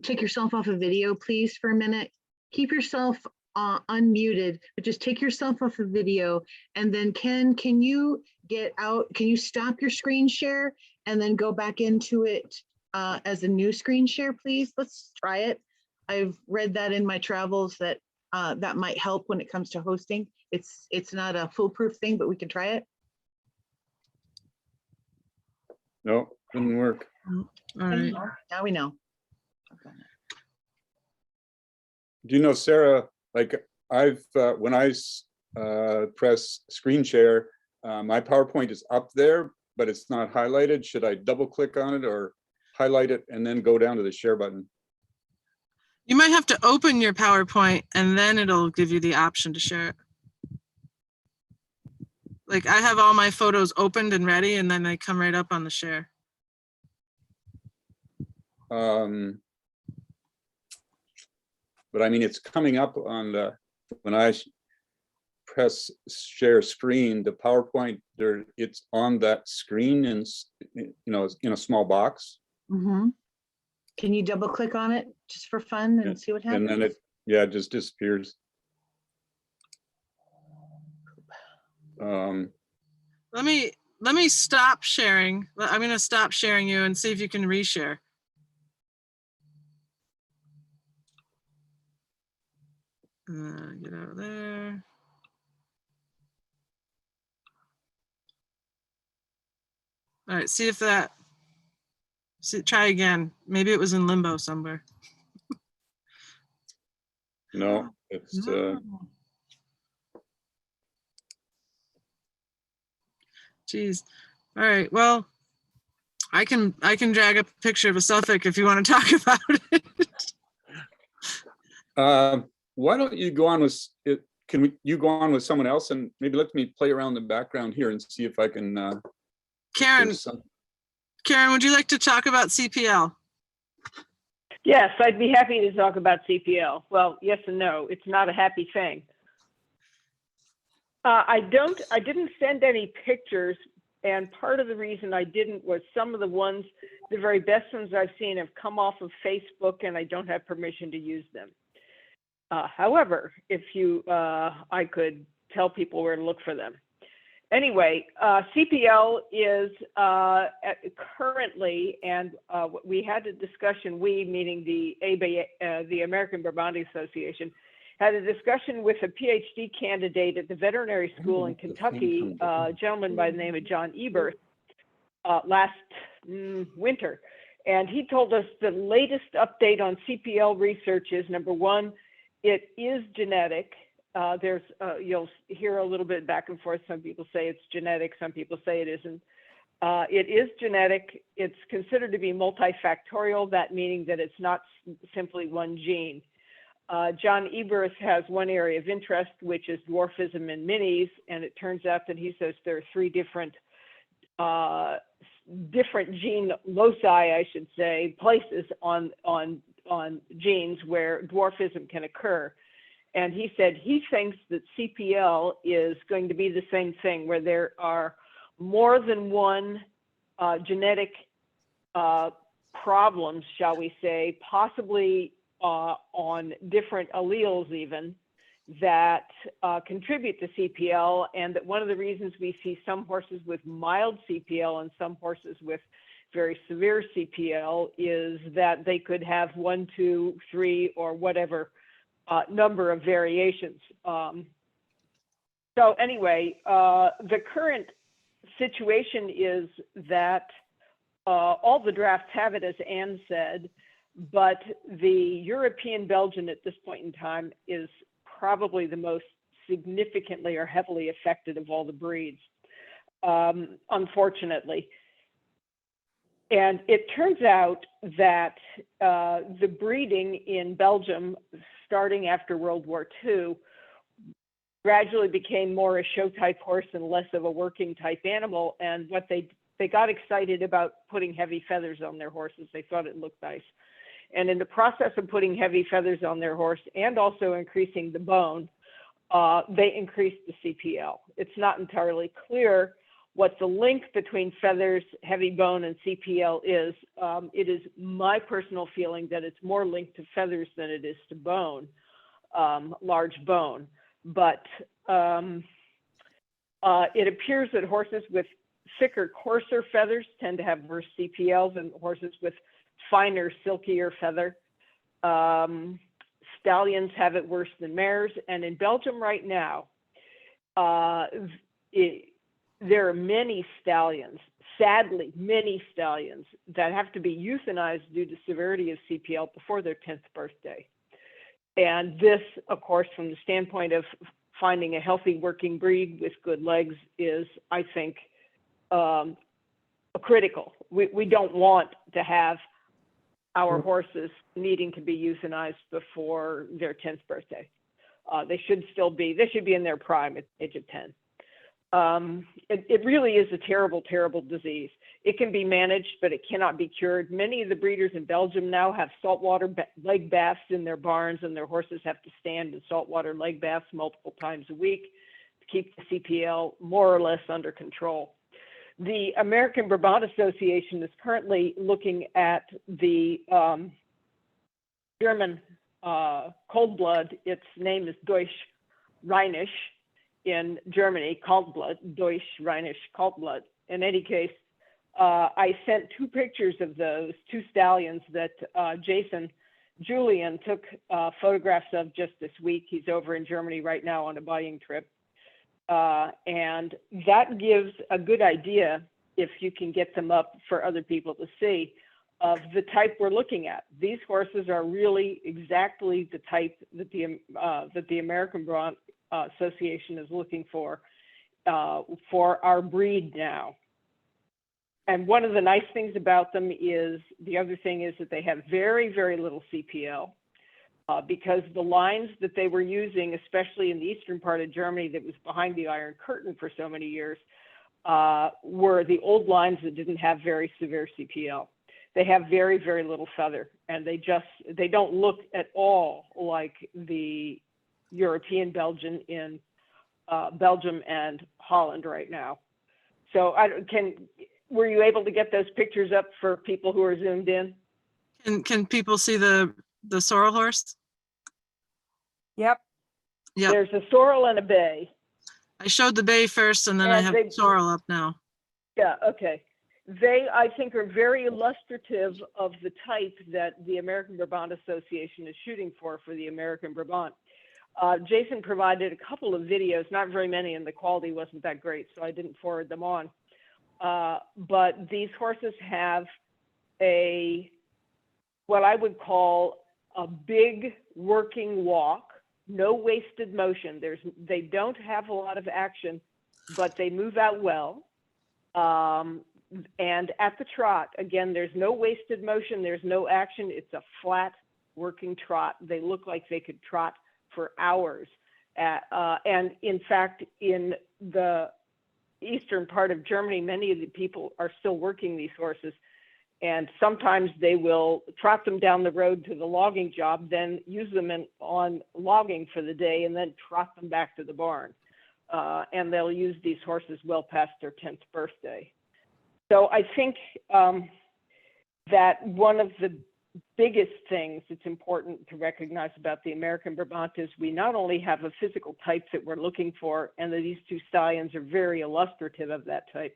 Speaker 2: take yourself off a video, please, for a minute? Keep yourself unmuted, but just take yourself off a video. And then Ken, can you get out? Can you stop your screen share and then go back into it as a new screen share, please? Let's try it. I've read that in my travels that that might help when it comes to hosting. It's not a foolproof thing, but we can try it.
Speaker 5: No, didn't work.
Speaker 1: All right.
Speaker 2: Now we know.
Speaker 5: Do you know, Sarah, like I've, when I press screen share, my PowerPoint is up there, but it's not highlighted. Should I double click on it or highlight it and then go down to the share button?
Speaker 1: You might have to open your PowerPoint and then it'll give you the option to share it. Like I have all my photos opened and ready and then they come right up on the share.
Speaker 5: But I mean, it's coming up on the, when I press share screen, the PowerPoint there, it's on that screen and, you know, in a small box.
Speaker 2: Mm-hmm. Can you double click on it just for fun and see what happens?
Speaker 5: And then it, yeah, it just disappears.
Speaker 1: Let me stop sharing. I'm going to stop sharing you and see if you can reshare. Get out of there. All right, see if that, try again. Maybe it was in limbo somewhere.
Speaker 5: No, it's,
Speaker 1: Geez. All right, well, I can drag up a picture of a Suffolk if you want to talk about it.
Speaker 5: why don't you go on with it? You go on with someone else and maybe let me play around the background here and see if I can.
Speaker 1: Karen, would you like to talk about CPL?
Speaker 4: Yes, I'd be happy to talk about CPL. Well, yes and no. It's not a happy thing. I didn't send any pictures, and part of the reason I didn't was some of the ones, the very best ones I've seen have come off of Facebook and I don't have permission to use them. However, if you, I could tell people where to look for them. Anyway, CPL is currently, and we had a discussion, we meaning the ABA, the American Brabant Association, had a discussion with a PhD candidate at the veterinary school in Kentucky, a gentleman by the name of John Eberth, last winter. And he told us the latest update on CPL research is, number one, it is genetic. You'll hear a little bit back and forth. Some people say it's genetic, some people say it isn't. It is genetic. It's considered to be multifactorial, that meaning that it's not simply one gene. John Eberth has one area of interest, which is dwarfism in minis, and it turns out that he says there are 3 different gene loci, I should say, places on genes where dwarfism can occur. And he said he thinks that CPL is going to be the same thing, where there are more than one genetic problems, shall we say, possibly on different alleles even, that contribute to CPL, and that one of the reasons we see some horses with mild CPL and some horses with very severe CPL is that they could have 1, 2, 3, or whatever number of variations. So anyway, the current situation is that all the drafts have it, as Anne said, but the European Belgian at this point in time is probably the most significantly or heavily affected of all the breeds, unfortunately. And it turns out that the breeding in Belgium, starting after World War II, gradually became more a show type horse and less of a working type animal. And what they got excited about putting heavy feathers on their horses. They thought it looked nice. And in the process of putting heavy feathers on their horse and also increasing the bone, they increased the CPL. It's not entirely clear what the link between feathers, heavy bone, and CPL is. It is my personal feeling that it's more linked to feathers than it is to bone, large bone. But it appears that horses with thicker, coarser feathers tend to have worse CPL than horses with finer, silkier feather. Stallions have it worse than mares. And in Belgium right now, there are many stallions, sadly, many stallions that have to be euthanized due to severity of CPL before their 10th birthday. And this, of course, from the standpoint of finding a healthy working breed with good legs is, I think, critical. We don't want to have our horses needing to be euthanized before their 10th birthday. They should be in their prime at the age of 10. It really is a terrible, terrible disease. It can be managed, but it cannot be cured. Many of the breeders in Belgium now have saltwater leg baths in their barns, and their horses have to stand in saltwater leg baths multiple times a week to keep the CPL more or less under control. The American Brabant Association is currently looking at the German cold blood. Its name is Deutsch Rhenish in Germany, cold blood, Deutsch Rhenish cold blood. In any case, I sent 2 pictures of those 2 stallions that Jason Julian took photographs of just this week. He's over in Germany right now on a buying trip. And that gives a good idea, if you can get them up for other people to see, of the type we're looking at. These horses are really exactly the type that the American Brabant Association is looking for our breed now. And one of the nice things about them is, the other thing is that they have very, very little CPL. Because the lines that they were using, especially in the eastern part of Germany that was behind the Iron Curtain for so many years, were the old lines that didn't have very severe CPL. They have very, very little feather, and they don't look at all like the European Belgian in Belgium and Holland right now. So were you able to get those pictures up for people who are zoomed in?
Speaker 1: Can people see the sorrel horse?
Speaker 6: Yep.
Speaker 1: Yeah.
Speaker 4: There's a sorrel and a bay.
Speaker 1: I showed the bay first and then I
Speaker 4: And
Speaker 1: have
Speaker 4: they-
Speaker 1: sorrel up now.
Speaker 4: Yeah, okay. They, I think, are very illustrative of the type that the American Brabant Association is shooting for the American Brabant. Jason provided a couple of videos, not very many, and the quality wasn't that great, so I didn't forward them on. But these horses have what I would call a big working walk, no wasted motion. They don't have a lot of action, but they move out well. And at the trot, again, there's no wasted motion, there's no action. It's a flat working trot. They look like they could trot for hours. And in fact, in the eastern part of Germany, many of the people are still working these horses. And sometimes they will trot them down the road to the logging job, then use them on logging for the day, and then trot them back to the barn. And they'll use these horses well past their 10th birthday. So I think that one of the biggest things that's important to recognize about the American Brabant is we not only have a physical type that we're looking for, and that these two stallions are very illustrative of that type.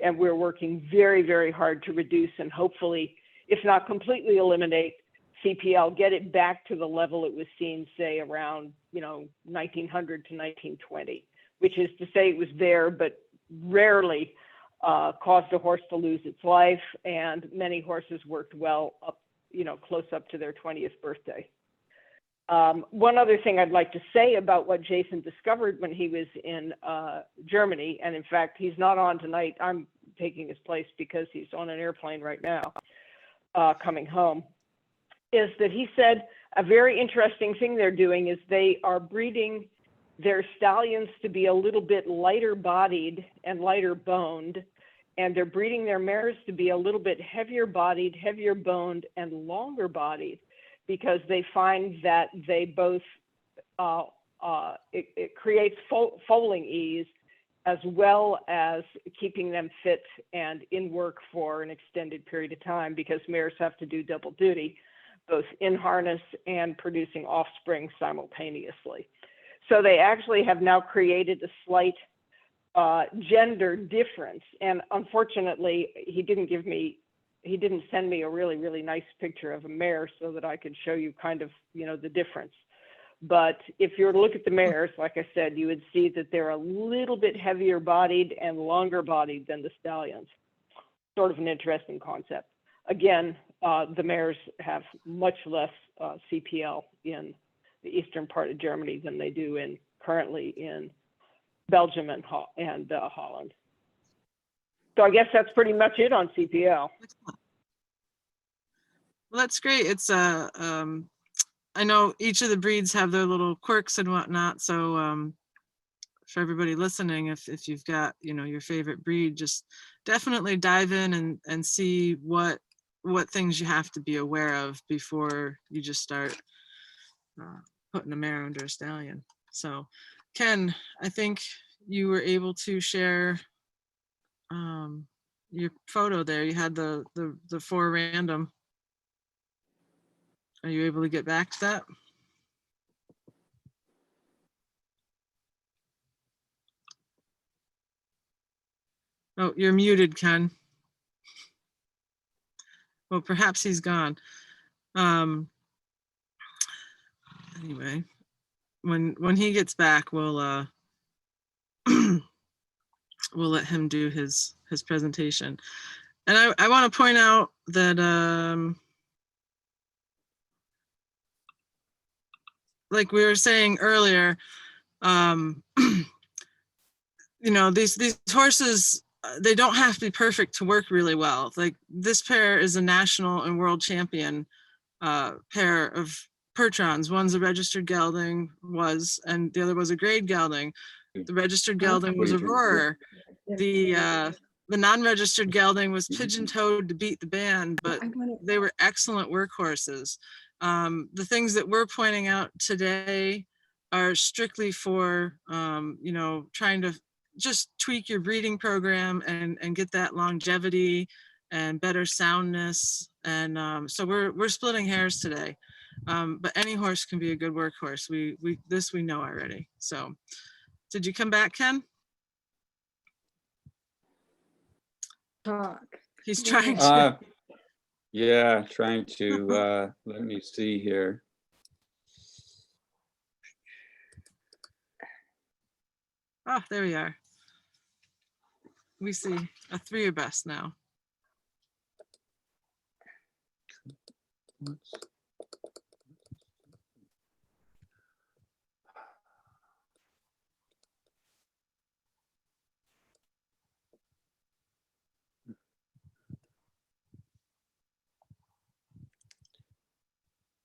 Speaker 4: And we're working very, very hard to reduce and hopefully, if not completely eliminate CPL, get it back to the level it was seen, say, around 1900 to 1920, which is to say it was there, but rarely caused a horse to lose its life, and many horses worked well up, close up to their 20th birthday. One other thing I'd like to say about what Jason discovered when he was in Germany, and in fact, he's not on tonight. I'm taking his place because he's on an airplane right now, coming home, is that he said a very interesting thing they're doing is they are breeding their stallions to be a little bit lighter bodied and lighter boned, and they're breeding their mares to be a little bit heavier bodied, heavier boned, and longer bodied, because they find that they both, it creates foaling ease, as well as keeping them fit and in work for an extended period of time, because mares have to do double duty, both in harness and producing offspring simultaneously. So they actually have now created a slight gender difference. And unfortunately, he didn't send me a really, really nice picture of a mare so that I could show you kind of, the difference. But if you were to look at the mares, like I said, you would see that they're a little bit heavier bodied and longer bodied than the stallions. Sort of an interesting concept. Again, the mares have much less CPL in the eastern part of Germany than they do currently in Belgium and Holland. So I guess that's pretty much it on CPL.
Speaker 1: Well, that's great. It's I know each of the breeds have their little quirks and whatnot. So for everybody listening, if you've got, your favorite breed, just definitely dive in and see what things you have to be aware of before you just start putting a mare under a stallion. So Ken, I think you were able to share your photo there. You had the 4 random. Are you able to get back to that? Oh, you're muted, Ken. Well, perhaps he's gone. Anyway, when he gets back, we'll we'll let him do his presentation. And I want to point out that like we were saying earlier, these horses, they don't have to be perfect to work really well. Like this pair is a national and world champion pair of Percherons. One's a registered gelding, and the other was a grade gelding. The registered gelding was a roarer. The non-registered gelding was pigeon-toed to beat the band, but they were excellent workhorses. The things that we're pointing out today are strictly for, trying to just tweak your breeding program and get that longevity and better soundness. And so we're splitting hairs today. But any horse can be a good workhorse. This we know already. So Did you come back, Ken?
Speaker 9: Talk.
Speaker 1: He's trying to.
Speaker 5: Yeah, trying to, let me see here.
Speaker 1: Oh, there we are. We see a 3 abreast now.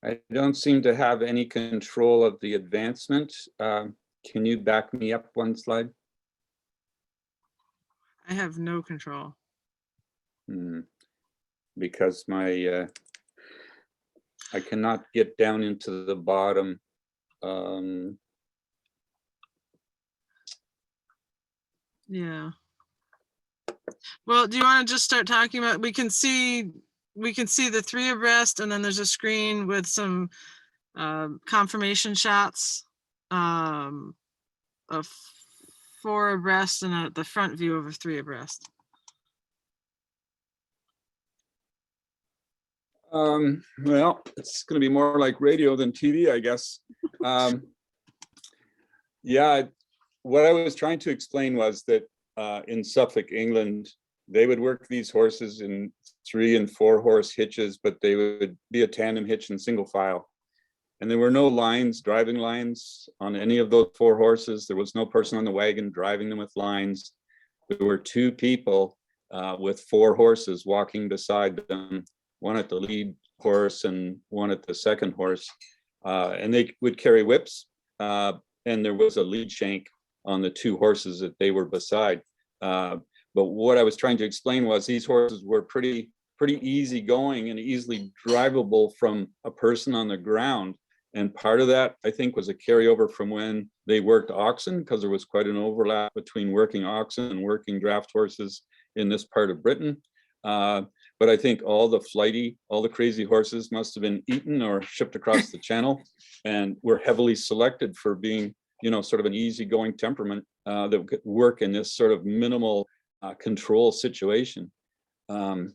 Speaker 5: I don't seem to have any control of the advancement. Can you back me up one slide?
Speaker 1: I have no control.
Speaker 5: Because my, I cannot get down into the bottom.
Speaker 1: Yeah. Well, do you want to just start talking about, we can see the 3 abreast, and then there's a screen with some confirmation shots of 4 abreast and the front view of a 3 abreast.
Speaker 5: Well, it's going to be more like radio than TV, I guess. Yeah, what I was trying to explain was that in Suffolk, England, they would work these horses in 3 and 4 horse hitches, but they would be a tandem hitch in single file. And there were no lines, driving lines on any of those 4 horses. There was no person on the wagon driving them with lines. There were 2 people with 4 horses walking beside them, one at the lead horse and one at the second horse. And they would carry whips, and there was a lead shank on the 2 horses that they were beside. But what I was trying to explain was these horses were pretty easy going and easily drivable from a person on the ground. And part of that, I think, was a carryover from when they worked oxen, because there was quite an overlap between working oxen and working draft horses in this part of Britain. But I think all the crazy horses must have been eaten or shipped across the channel, and were heavily selected for being, you know, sort of an easygoing temperament that could work in this sort of minimal control situation. And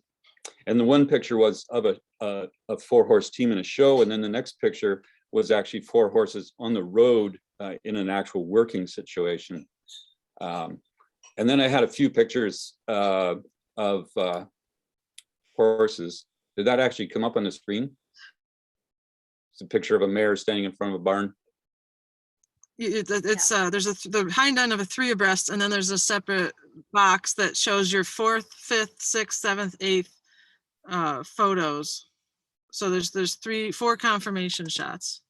Speaker 5: the one picture was of a 4-horse team in a show, and then the next picture was actually 4 horses on the road in an actual working situation. And then I had a few pictures of horses. Did that actually come up on the screen? It's a picture of a mare standing in front of a barn.
Speaker 1: It's there's the hind end of a 3 abreast, and then there's a separate box that shows your 4th, 5th, 6th, 7th, 8th photos. So there's 4 confirmation shots.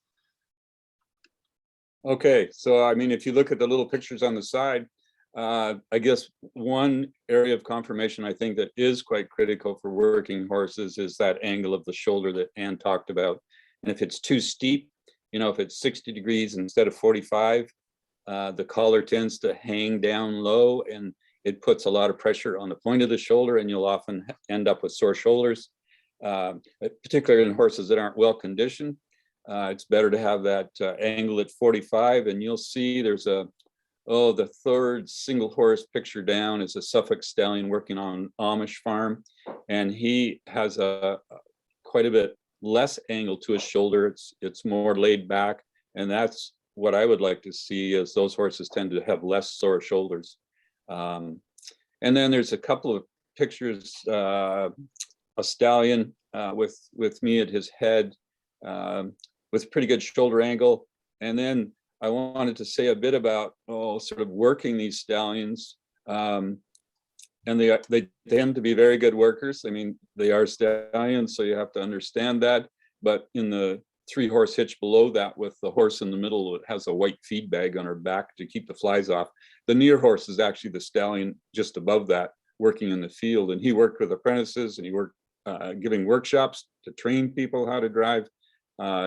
Speaker 5: Okay, so I mean, if you look at the little pictures on the side, I guess one area of confirmation I think that is quite critical for working horses is that angle of the shoulder that Anne talked about. And if it's too steep, you know, if it's 60 degrees instead of 45, the collar tends to hang down low, and it puts a lot of pressure on the point of the shoulder, and you'll often end up with sore shoulders, particularly in horses that aren't well conditioned. It's better to have that angle at 45, and you'll see there's the 3rd single horse picture down is a Suffolk stallion working on Amish farm, and he has quite a bit less angle to his shoulder. It's more laid back, and that's what I would like to see, is those horses tend to have less sore shoulders. And then there's a couple of pictures, a stallion with me at his head, with pretty good shoulder angle. And then I wanted to say a bit about sort of working these stallions. And they tend to be very good workers. I mean, they are stallions, so you have to understand that. But in the 3-horse hitch below that, with the horse in the middle, it has a white feed bag on her back to keep the flies off. The near horse is actually the stallion just above that, working in the field. And he worked with apprentices, and he worked giving workshops to train people how to drive,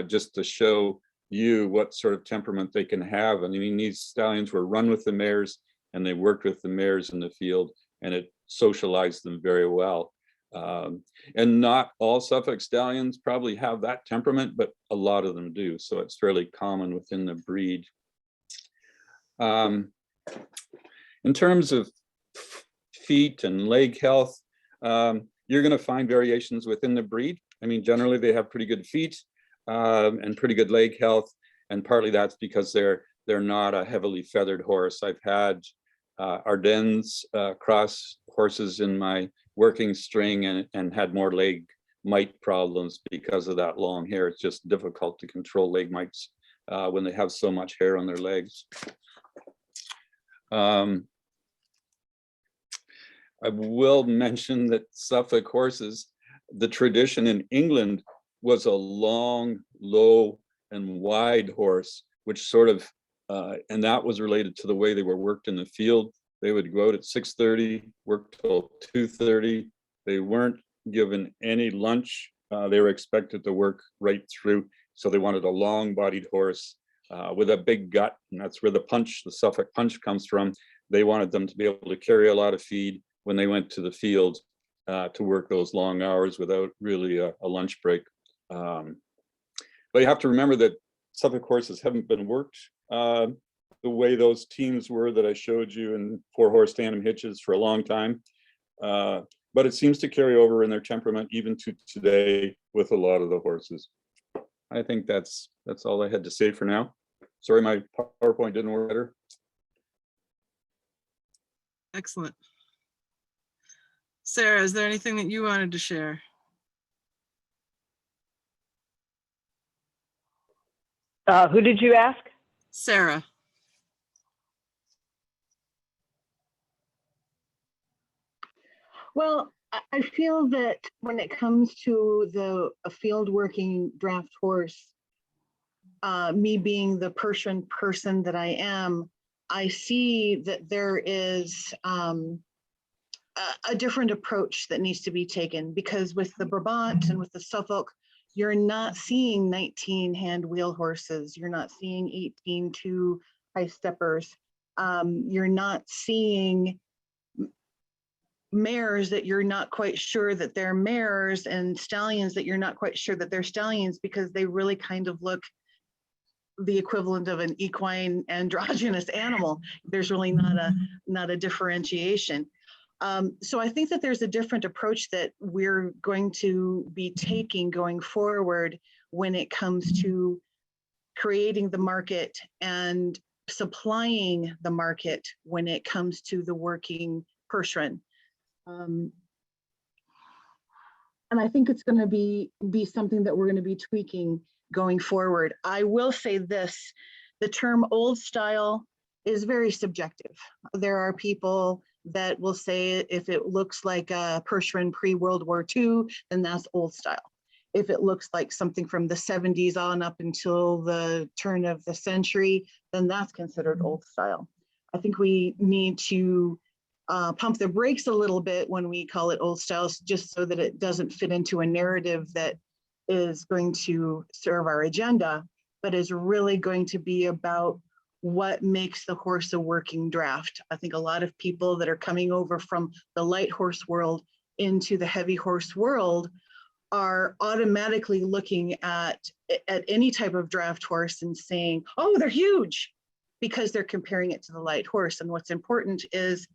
Speaker 5: just to show you what sort of temperament they can have. And I mean, these stallions were run with the mares, and they worked with the mares in the field, and it socialized them very well. And not all Suffolk stallions probably have that temperament, but a lot of them do. So it's fairly common within the breed. In terms of feet and leg health, you're going to find variations within the breed. I mean, generally they have pretty good feet and pretty good leg health, and partly that's because they're not a heavily feathered horse. I've had Ardennes cross horses in my working string and had more leg mite problems because of that long hair. It's just difficult to control leg mites when they have so much hair on their legs. I will mention that Suffolk horses, the tradition in England was a long, low, and wide horse, which sort of, and that was related to the way they were worked in the field. They would go out at 6:30, work till 2:30. They weren't given any lunch. They were expected to work right through. So they wanted a long-bodied horse with a big gut, and that's where the Suffolk punch comes from. They wanted them to be able to carry a lot of feed when they went to the field to work those long hours without really a lunch break. But you have to remember that Suffolk horses haven't been worked the way those teams were that I showed you in 4-horse tandem hitches for a long time. But it seems to carry over in their temperament even to today with a lot of the horses. I think that's all I had to say for now. Sorry, my PowerPoint didn't work better.
Speaker 1: Excellent. Sarah, is there anything that you wanted to share?
Speaker 4: Who did you ask?
Speaker 1: Sarah.
Speaker 2: Well, I feel that when it comes to a field working draft horse, me being the Percheron person that I am, I see that there is a different approach that needs to be taken, because with the Brabant and with the Suffolk, you're not seeing 19 hand wheel horses. You're not seeing 18 2 high steppers. You're not seeing mares that you're not quite sure that they're mares, and stallions that you're not quite sure that they're stallions, because they really kind of look the equivalent of an equine androgynous animal. There's really not a differentiation. So I think that there's a different approach that we're going to be taking going forward when it comes to creating the market and supplying the market when it comes to the working Percheron. And I think it's going to be something that we're going to be tweaking going forward. I will say this, the term old style is very subjective. There are people that will say if it looks like a Percheron pre-World War II, then that's old style. If it looks like something from the 70s on up until the turn of the century, then that's considered old style. I think we need to pump the brakes a little bit when we call it old style, just so that it doesn't fit into a narrative that is going to serve our agenda, but is really going to be about what makes the horse a working draft. I think a lot of people that are coming over from the light horse world into the heavy horse world are automatically looking at any type of draft horse and saying, oh, they're huge, because they're comparing it to the light horse. And what's important is,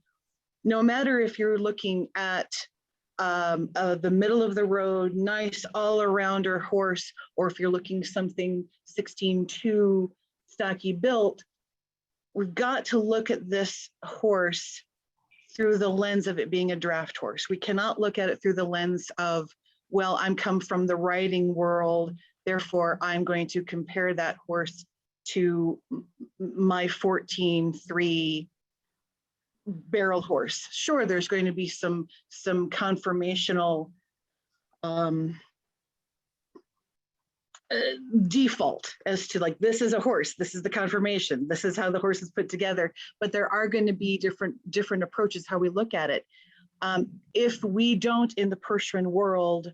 Speaker 2: no matter if you're looking at the middle of the road, nice all-arounder horse, or if you're looking something 16-2 stocky built, we've got to look at this horse through the lens of it being a draft horse. We cannot look at it through the lens of, well, I'm come from the riding world, therefore I'm going to compare that horse to my 14-3 barrel horse. Sure, there's going to be some conformational default as to, like, this is a horse, this is the conformation, this is how the horse is put together, but there are going to be different approaches how we look at it. If we don't, in the Percheron world,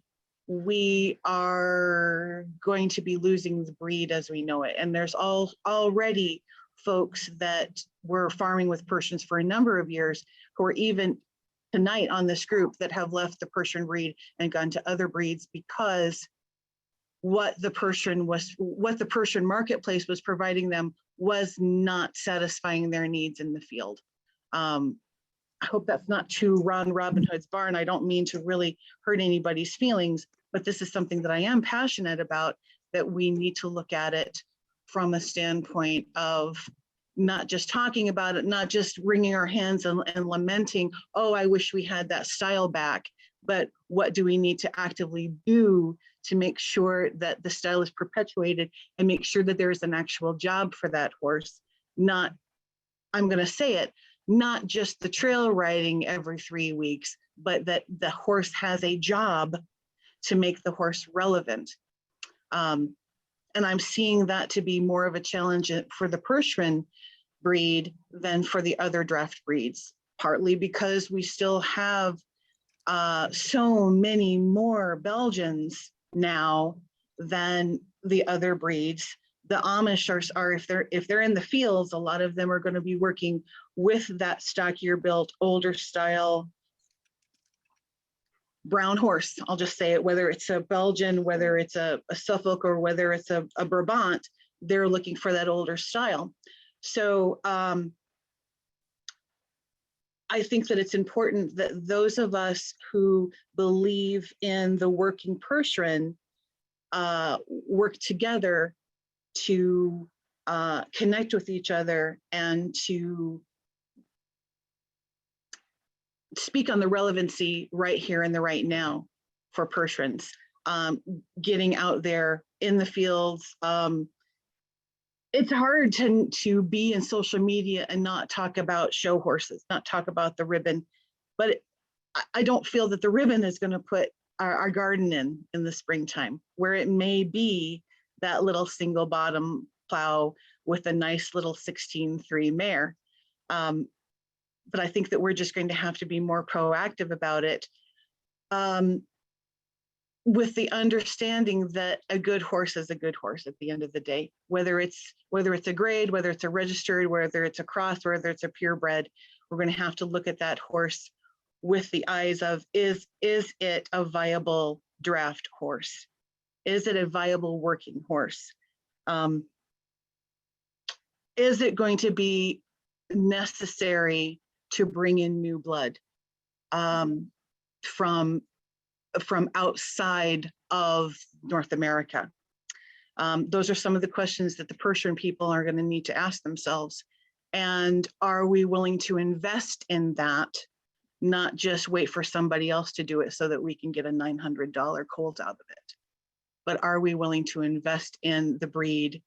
Speaker 2: we are going to be losing the breed as we know it. And there's already folks that were farming with Percherons for a number of years who are even tonight on this group that have left the Percheron breed and gone to other breeds, because what the Percheron marketplace was providing them was not satisfying their needs in the field. I hope that's not too Ron Robin Hood's barn. I don't mean to really hurt anybody's feelings, but this is something that I am passionate about, that we need to look at it from a standpoint of not just talking about it, not just wringing our hands and lamenting, oh, I wish we had that style back, but what do we need to actively do to make sure that the style is perpetuated and make sure that there's an actual job for that horse, not, I'm going to say it, not just the trail riding every 3 weeks, but that the horse has a job to make the horse relevant. And I'm seeing that to be more of a challenge for the Percheron breed than for the other draft breeds, partly because we still have so many more Belgians now than the other breeds. The Amish are if they're in the fields, a lot of them are going to be working with that stockier built, older style brown horse. I'll just say it, whether it's a Belgian, whether it's a Suffolk, or whether it's a Brabant, they're looking for that older style. So I think that it's important that those of us who believe in the working Percheron work together to connect with each other and to speak on the relevancy right here and the right now for Percherons, getting out there in the fields. It's hard to be in social media and not talk about show horses, not talk about the ribbon, but I don't feel that the ribbon is going to put our garden in the springtime, where it may be that little single bottom plow with a nice little 16-3 mare. But I think that we're just going to have to be more proactive about it, with the understanding that a good horse is a good horse at the end of the day, whether it's a grade, whether it's a registered, whether it's a cross, whether it's a purebred. We're going to have to look at that horse with the eyes of, is it a viable draft horse? Is it a viable working horse? Is it going to be necessary to bring in new blood from outside of North America? Those are some of the questions that the Percheron people are going to need to ask themselves. And are we willing to invest in that, not just wait for somebody else to do it so that we can get a $900 colt out of it? But are we willing to invest in the breed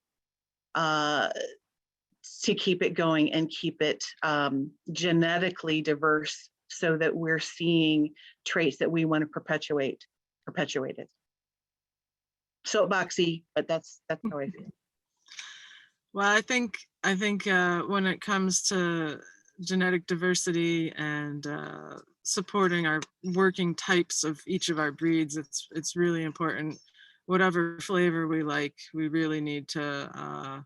Speaker 2: to keep it going and keep it genetically diverse, so that we're seeing traits that we want to perpetuated. Soapboxy, but that's how I feel.
Speaker 1: Well, I think when it comes to genetic diversity and supporting our working types of each of our breeds, it's really important. Whatever flavor we like, we really need to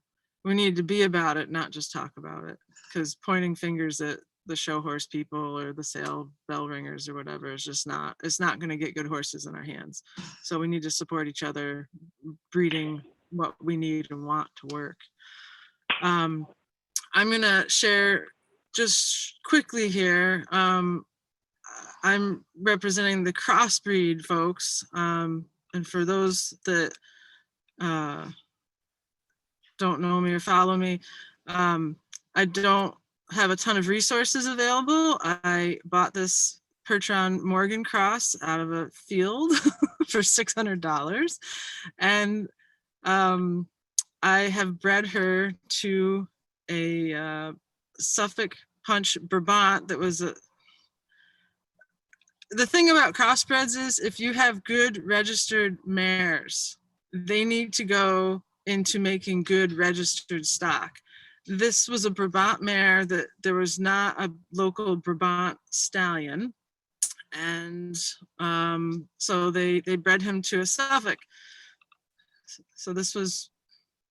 Speaker 1: be about it, not just talk about it. Because pointing fingers at the show horse people or the sale bell ringers or whatever is just not, it's not going to get good horses in our hands. So we need to support each other, breeding what we need and want to work. I'm going to share just quickly here. I'm representing the crossbreed folks. And for those that don't know me or follow me, I don't have a ton of resources available. I bought this Percheron Morgan cross out of a field for $600. And I have bred her to a Suffolk Punch Brabant that was the thing about crossbreds is, if you have good registered mares, they need to go into making good registered stock. This was a Brabant mare that there was not a local Brabant stallion. And so they bred him to a Suffolk. So this was,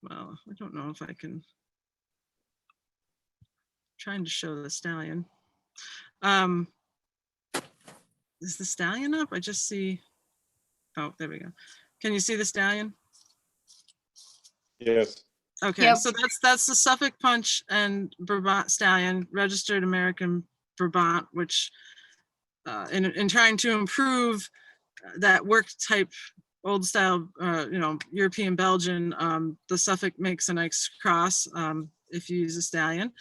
Speaker 1: well, I don't know if I can, trying to show the stallion. Is the stallion up? I just see, oh, there we go. Can you see the stallion?
Speaker 5: Yes.
Speaker 1: Okay,
Speaker 9: Yep.
Speaker 1: so that's the Suffolk Punch and Brabant Stallion, registered American Brabant, which in trying to improve that work type old style, European Belgian, the Suffolk makes a nice cross if you use a stallion.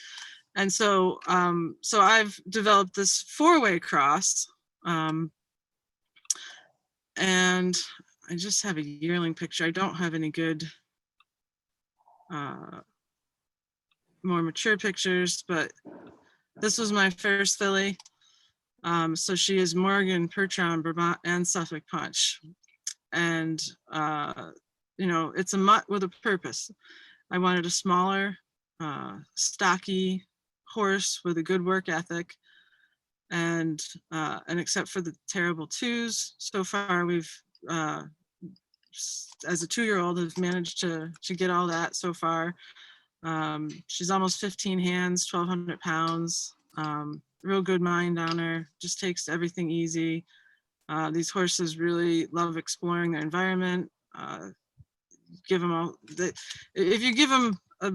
Speaker 1: And so I've developed this 4-way cross, and I just have a yearling picture. I don't have any good more mature pictures, but this was my first filly. So she is Morgan, Percheron, Brabant, and Suffolk Punch. And, it's a mutt with a purpose. I wanted a smaller, stocky horse with a good work ethic. And except for the terrible twos, so far we've, as a 2-year-old, have managed to get all that so far. She's almost 15 hands, 1,200 pounds, real good mind on her, just takes everything easy. These horses really love exploring their environment. Give them all, if you give them a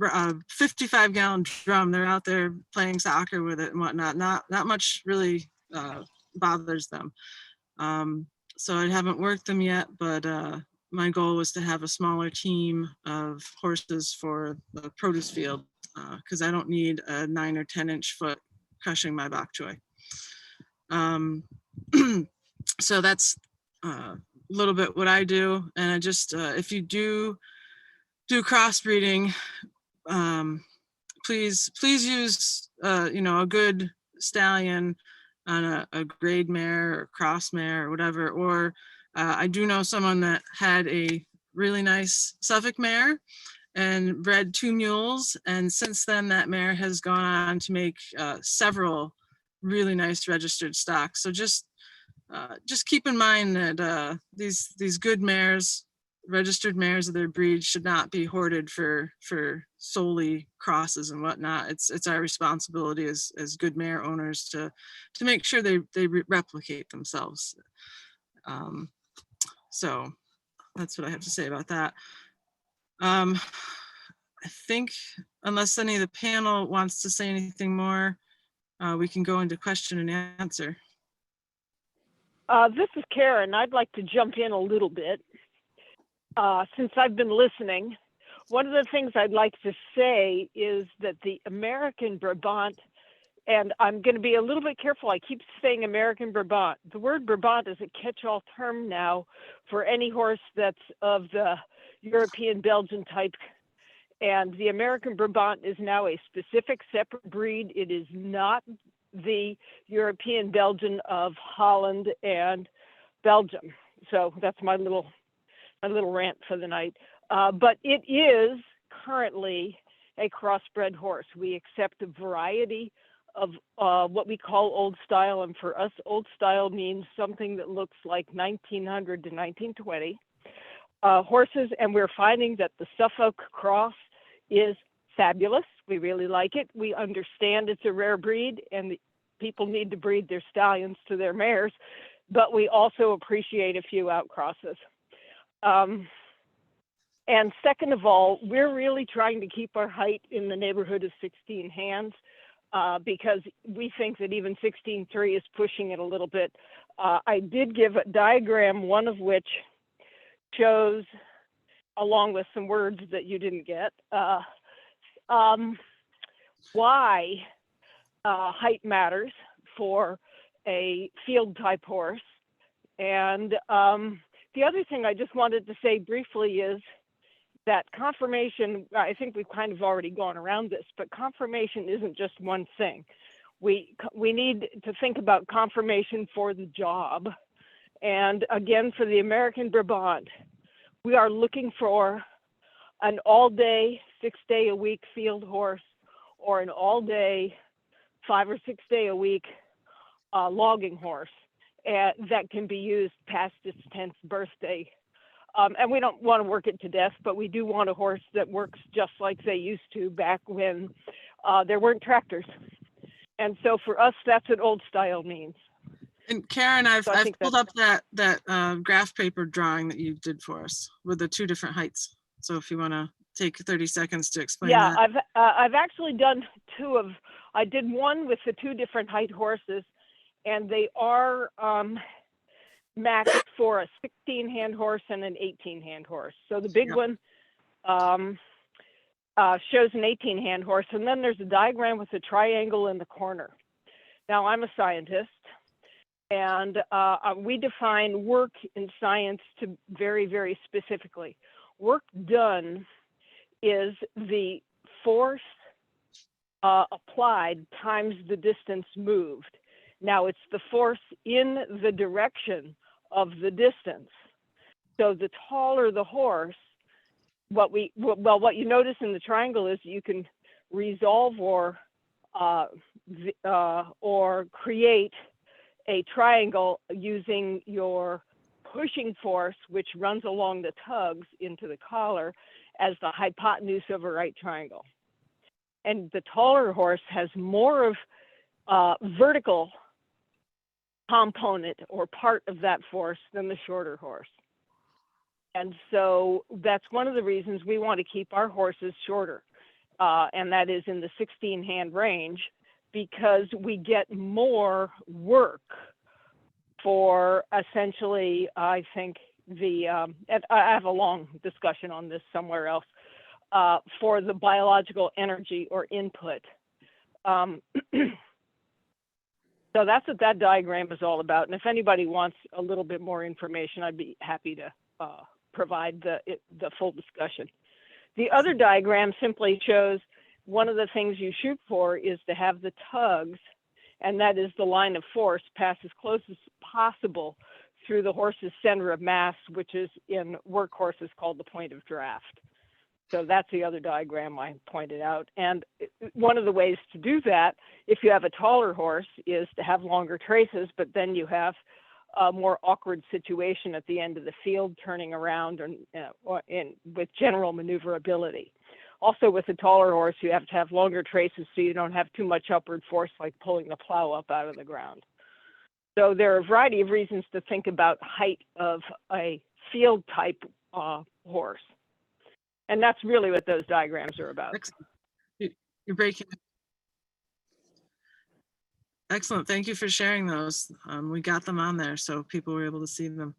Speaker 1: 55-gallon drum, they're out there playing soccer with it and whatnot. Not much really bothers them. So I haven't worked them yet, but my goal was to have a smaller team of horses for the produce field, because I don't need a 9 or 10-inch foot crushing my bok choy. So that's a little bit what I do. And I just, if you do crossbreeding, please use, a good stallion on a grade mare or cross mare or whatever. Or I do know someone that had a really nice Suffolk mare and bred 2 mules. And since then that mare has gone on to make several really nice registered stocks. So just keep in mind that these good mares, registered mares of their breed, should not be hoarded for solely crosses and whatnot. It's our responsibility as good mare owners to make sure they replicate themselves. So that's what I have to say about that. I think unless any of the panel wants to say anything more, we can go into question and answer.
Speaker 4: This is Karen. I'd like to jump in a little bit. Since I've been listening, one of the things I'd like to say is that the American Brabant, and I'm going to be a little bit careful, I keep saying American Brabant. The word Brabant is a catch-all term now for any horse that's of the European Belgian type. And the American Brabant is now a specific separate breed. It is not the European Belgian of Holland and Belgium. So that's my little rant for the night. But it is currently a crossbred horse. We accept a variety of what we call old style. And for us, old style means something that looks like 1900 to 1920 horses. And we're finding that the Suffolk cross is fabulous. We really like it. We understand it's a rare breed and people need to breed their stallions to their mares, but we also appreciate a few outcrosses. And second of all, we're really trying to keep our height in the neighborhood of 16 hands because we think that even 16.3 is pushing it a little bit. I did give a diagram, one of which shows, along with some words that you didn't get, why height matters for a field type horse. And the other thing I just wanted to say briefly is that conformation, I think we've kind of already gone around this, but conformation isn't just one thing. We need to think about conformation for the job. And again, for the American Brabant, we are looking for an all-day, 6-day-a-week field horse or an all-day, 5 or 6 day a week logging horse that can be used past its 10th birthday. And we don't want to work it to death, but we do want a horse that works just like they used to back when there weren't tractors. And so for us, that's what old style means.
Speaker 1: And Karen, I've
Speaker 4: So I think
Speaker 1: pulled up that graph paper drawing that you did for us with the 2 different heights. So if you want to take 30 seconds to explain
Speaker 4: Yeah,
Speaker 1: that.
Speaker 4: I've actually done I did one with the 2 different height horses, and they are matched for a 16-hand horse and an 18-hand horse. So the big
Speaker 1: Yep.
Speaker 4: one shows an 18-hand horse, and then there's a diagram with a triangle in the corner. Now, I'm a scientist, and we define work in science to very, very specifically. Work done is the force applied times the distance moved. Now, it's the force in the direction of the distance. So the taller the horse, what you notice in the triangle is you can resolve or create a triangle using your pushing force, which runs along the tugs into the collar, as the hypotenuse of a right triangle. And the taller horse has more of vertical component or part of that force than the shorter horse. And so that's one of the reasons we want to keep our horses shorter. And that is in the 16-hand range, because we get more work for essentially, I think, I have a long discussion on this somewhere else, for the biological energy or input. So that's what that diagram is all about. And if anybody wants a little bit more information, I'd be happy to provide the full discussion. The other diagram simply shows one of the things you shoot for is to have the tugs, and that is the line of force, pass as close as possible through the horse's center of mass, which is in work horses called the point of draft. So that's the other diagram I pointed out. And one of the ways to do that, if you have a taller horse, is to have longer traces, but then you have a more awkward situation at the end of the field, turning around and with general maneuverability. Also, with a taller horse, you have to have longer traces so you don't have too much upward force, like pulling the plow up out of the ground. So there are a variety of reasons to think about height of a field type horse. And that's really what those diagrams are about.
Speaker 1: Excellent. You're breaking. Excellent. Thank you for sharing those. We got them on there so people were able to see them.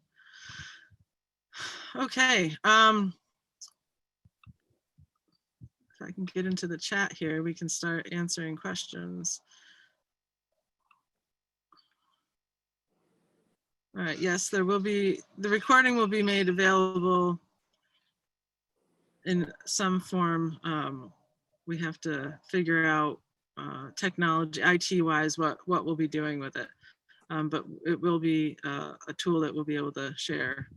Speaker 1: Okay. If I can get into the chat here, we can start answering questions. All right. Yes, the recording will be made available in some form. We have to figure out technology, IT wise, what we'll be doing with it. But it will be a tool that we'll be able to share.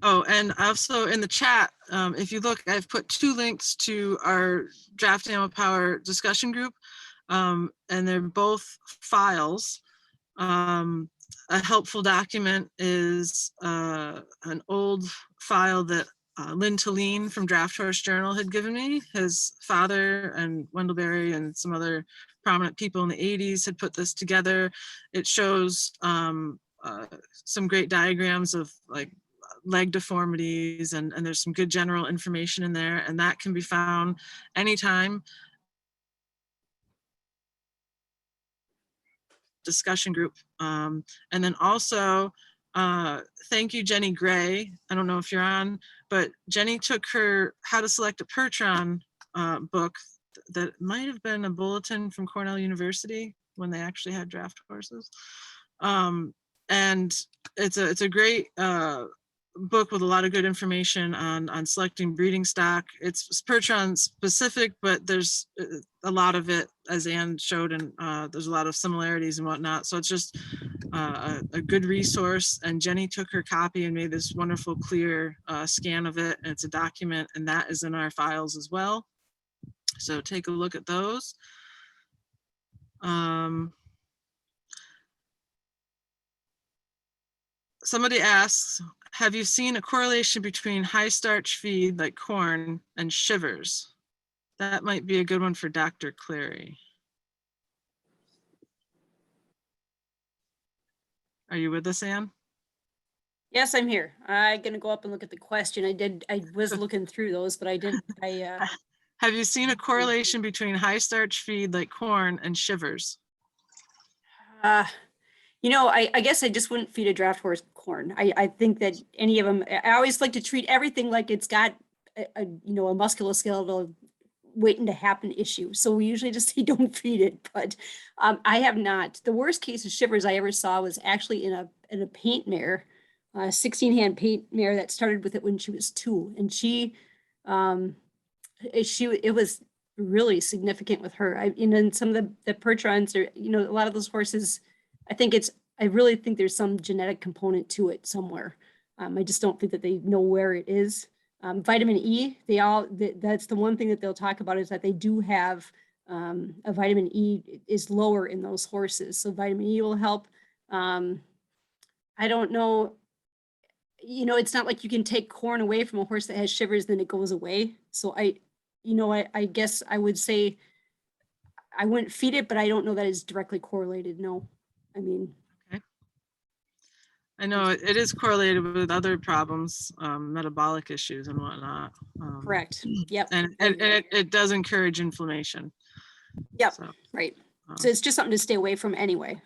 Speaker 1: Oh, and also in the chat, if you look, I've put 2 links to our Draft Animal Power discussion group, and they're both files. A helpful document is an old file that Lynn Talene from Draft Horse Journal had given me. His father and Wendell Berry and some other prominent people in the 80s had put this together. It shows some great diagrams of like leg deformities, and there's some good general information in there, and that can be found anytime. Discussion group. And then also, thank you, Jenny Gray. I don't know if you're on, but Jenny took her How to Select a Percheron book that might have been a bulletin from Cornell University when they actually had draft horses. And it's a great book with a lot of good information on selecting breeding stock. It's Percheron specific, but there's a lot of it, as Anne showed, and there's a lot of similarities and whatnot. So it's just a good resource. And Jenny took her copy and made this wonderful clear scan of it. And it's a document, and that is in our files as well. So take a look at those. Somebody asks, have you seen a correlation between high starch feed like corn and shivers? That might be a good one for Dr. Clary. Are you with us, Anne?
Speaker 3: Yes, I'm here. I'm gonna go up and look at the question. I was looking through those, but
Speaker 1: Have you seen a correlation between high starch feed like corn and shivers?
Speaker 3: I guess I just wouldn't feed a draft horse corn. I think that any of them, I always like to treat everything like it's got a musculoskeletal waiting to happen issue. So we usually just say don't feed it, but I have not. The worst case of shivers I ever saw was actually in a paint mare, 16-hand paint mare that started with it when she was 2, and it was really significant with her. And some of the Percherons are, a lot of those horses, I really think there's some genetic component to it somewhere. I just don't think that they know where it is. Vitamin E, that's the one thing that they'll talk about, is that they do have a vitamin E is lower in those horses. So vitamin E will help. I don't know, it's not like you can take corn away from a horse that has shivers, then it goes away. So I guess I would say I wouldn't feed it, but I don't know that it's directly correlated. No,
Speaker 1: I know it is correlated with other problems, metabolic issues and whatnot.
Speaker 3: Correct. Yep.
Speaker 1: And it does encourage inflammation.
Speaker 3: Yep.
Speaker 1: So,
Speaker 3: right. So it's just something to stay away from anyway.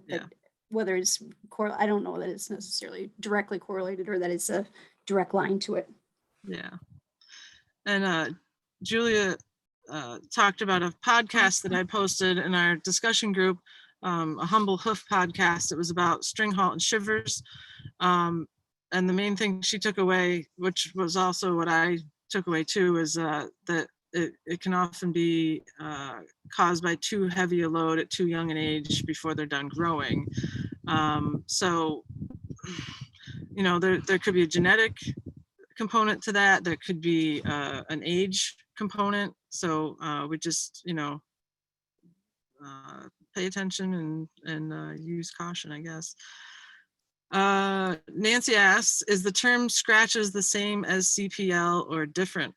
Speaker 1: Yeah.
Speaker 3: Whether it's I don't know that it's necessarily directly correlated or that it's a direct line to it.
Speaker 1: Yeah. And Julia talked about a podcast that I posted in our discussion group, a Humble Hoof podcast. It was about string halt and shivers. And the main thing she took away, which was also what I took away too, is that it can often be caused by too heavy a load at too young an age before they're done growing. So, there could be a genetic component to that. There could be an age component. So we just, pay attention and use caution, I guess. Nancy asks, is the term scratches the same as CPL or different?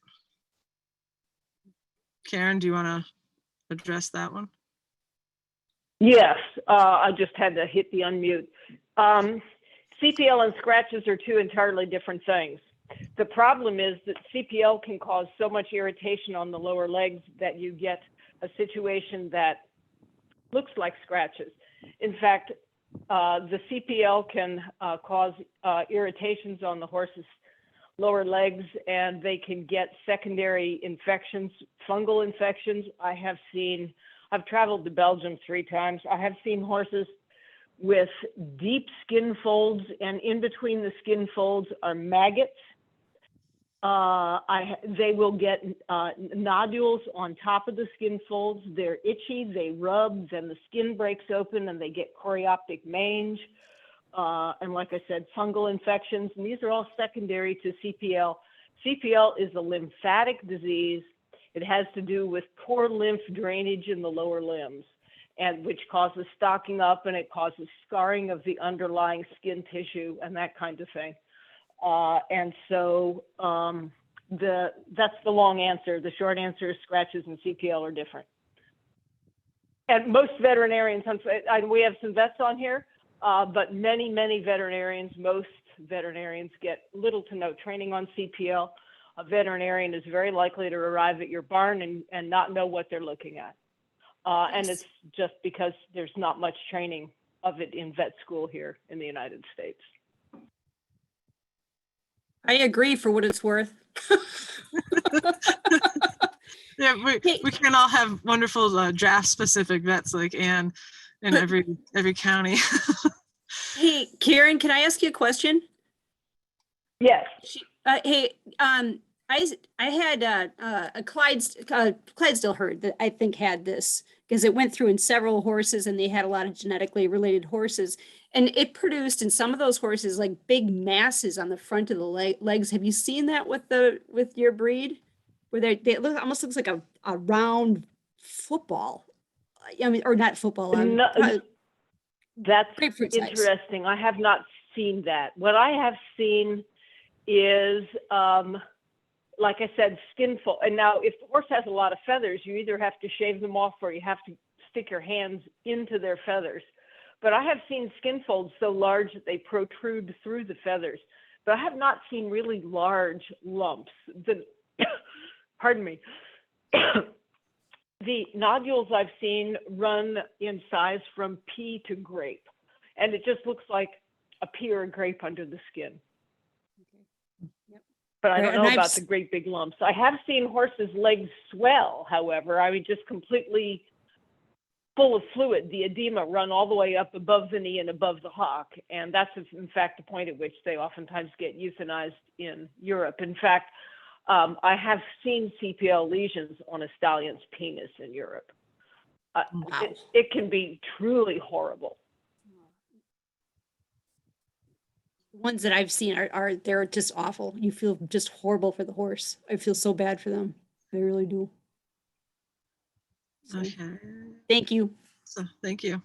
Speaker 1: Karen, do you want to address that one?
Speaker 4: Yes, I just had to hit the unmute. CPL and scratches are 2 entirely different things. The problem is that CPL can cause so much irritation on the lower legs that you get a situation that looks like scratches. In fact, the CPL can cause irritations on the horse's lower legs, and they can get secondary infections, fungal infections. I've traveled to Belgium 3 times. I have seen horses with deep skin folds, and in between the skin folds are maggots. They will get nodules on top of the skin folds. They're itchy, they rub, then the skin breaks open and they get chorioptic mange. And like I said, fungal infections, and these are all secondary to CPL. CPL is a lymphatic disease. It has to do with poor lymph drainage in the lower limbs, and which causes stocking up, and it causes scarring of the underlying skin tissue and that kind of thing. And so that's the long answer. The short answer is scratches and CPL are different. And most veterinarians, we have some vets on here, but many veterinarians, most veterinarians get little to no training on CPL. A veterinarian is very likely to arrive at your barn and not know what they're looking at. And it's just because there's not much training of it in vet school here in the United States.
Speaker 3: I agree for what it's worth.
Speaker 1: Yeah, we can all have wonderful draft specific vets like Anne in every county.
Speaker 3: Hey, Karen, can I ask you a question?
Speaker 4: Yes.
Speaker 3: Hey, I had a Clydesdale herd that I think had this, because it went through in several horses and they had a lot of genetically related horses, and it produced in some of those horses like big masses on the front of the legs. Have you seen that with your breed, where they almost looks like a round football? Or not football.
Speaker 4: No, that's
Speaker 3: interesting.
Speaker 4: Size. I have not seen that. What I have seen is, like I said, skin fold. And now if the horse has a lot of feathers, you either have to shave them off or you have to stick your hands into their feathers. but I have seen skin folds so large that they protrude through the feathers. But I have not seen really large lumps. Pardon me. The nodules I've seen run in size from pea to grape, and it just looks like a pea or a grape under the skin.
Speaker 3: Yep.
Speaker 4: But I don't
Speaker 3: And
Speaker 4: know
Speaker 3: I've
Speaker 4: about the great big lumps. I have seen horses' legs swell, however. I mean, just completely full of fluid, the edema run all the way up above the knee and above the hock. And that's, in fact, the point at which they oftentimes get euthanized in Europe. In fact, I have seen CPL lesions on a stallion's penis in Europe.
Speaker 3: Wow.
Speaker 4: It can be truly horrible.
Speaker 3: Ones that I've seen are they're just awful. You feel just horrible for the horse. I feel so bad for them. I really do. So,
Speaker 1: Okay.
Speaker 3: thank you.
Speaker 1: So, thank you.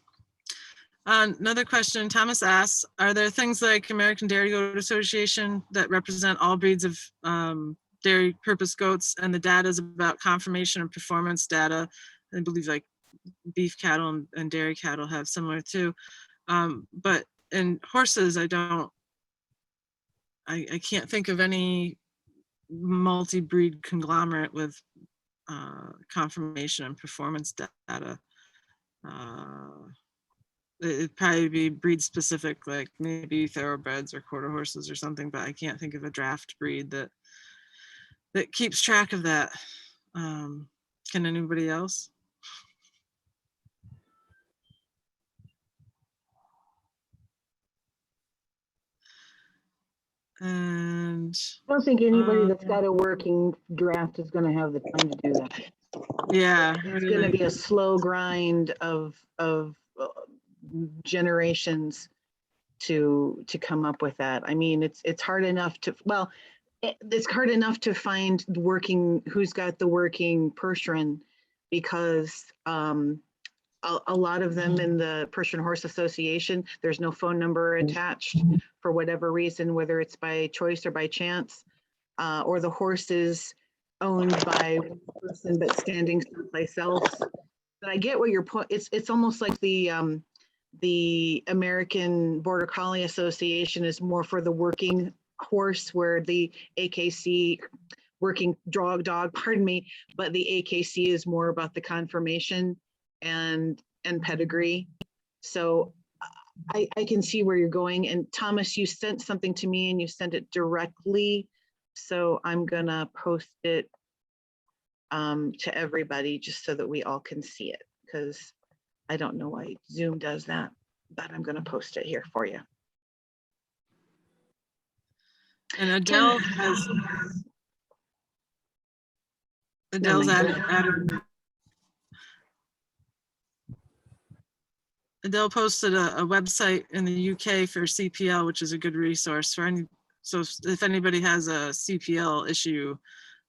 Speaker 1: Another question, Thomas asks, are there things like American Dairy Goat Association that represent all breeds of dairy purpose goats, and the data is about conformation and performance data? I believe like beef cattle and dairy cattle have similar too. But in horses, I can't think of any multi-breed conglomerate with conformation and performance data. It'd probably be breed specific, like maybe thoroughbreds or quarter horses or something, but I can't think of a draft breed that keeps track of that. Can anybody else? And
Speaker 2: I don't think anybody that's got a working draft is gonna have the time to do that.
Speaker 1: yeah,
Speaker 2: It's gonna be a slow grind of generations to come up with that. I mean, it's hard enough to, well, it's hard enough to find the working, who's got the working Percheron, because a lot of them in the Percheron Horse Association, there's no phone number attached for whatever reason, whether it's by choice or by chance, or the horse is owned by one person but standing someplace else. But I get what your point. It's almost like the American Border Collie Association is more for the working horse, where the AKC working dog, pardon me, but the AKC is more about the conformation and pedigree. So I can see where you're going. And Thomas, you sent something to me and you sent it directly. So I'm gonna post it to everybody just so that we all can see it, because I don't know why Zoom does that, but I'm gonna post it here for you.
Speaker 1: And Adele's added. Adele posted a website in the UK for CPL, which is a good resource for any. So if anybody has a CPL issue,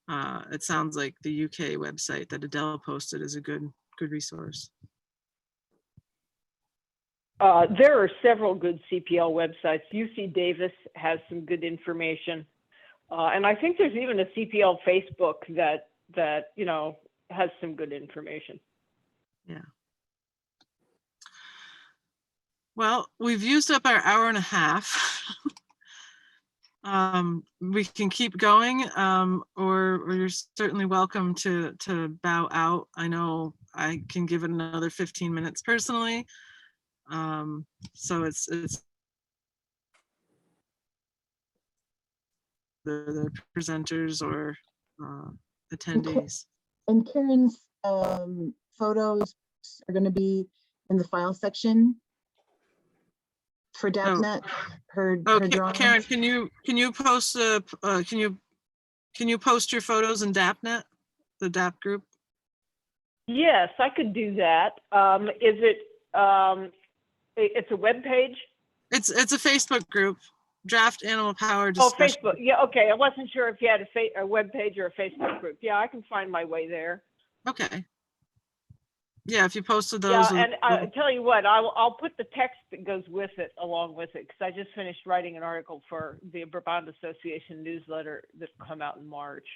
Speaker 1: it sounds like the UK website that Adele posted is a good resource.
Speaker 4: There are several good CPL websites. UC Davis has some good information. And I think there's even a CPL Facebook that you know, has some good information.
Speaker 1: Yeah. Well, we've used up our hour and a half. We can keep going, or you're certainly welcome to bow out. I know I can give it another 15 minutes personally. So it's the presenters or attendees.
Speaker 2: And Karen's photos are going to be in the file section for DAPChat. Her drawings.
Speaker 1: Karen, can you post can you post your photos in DAPChat, the DAP group?
Speaker 4: Yes, I could do that. Is it? It's a web page.
Speaker 1: It's a Facebook group. Draft Animal Power
Speaker 4: Oh,
Speaker 1: Discussion.
Speaker 4: Facebook. Yeah, okay. I wasn't sure if you had a web page or a Facebook group. Yeah, I can find my way there.
Speaker 1: Okay. Yeah, if you posted those.
Speaker 4: Yeah, and I tell you what, I'll put the text that goes with it along with it, because I just finished writing an article for the Brabant Association newsletter that will come out in March.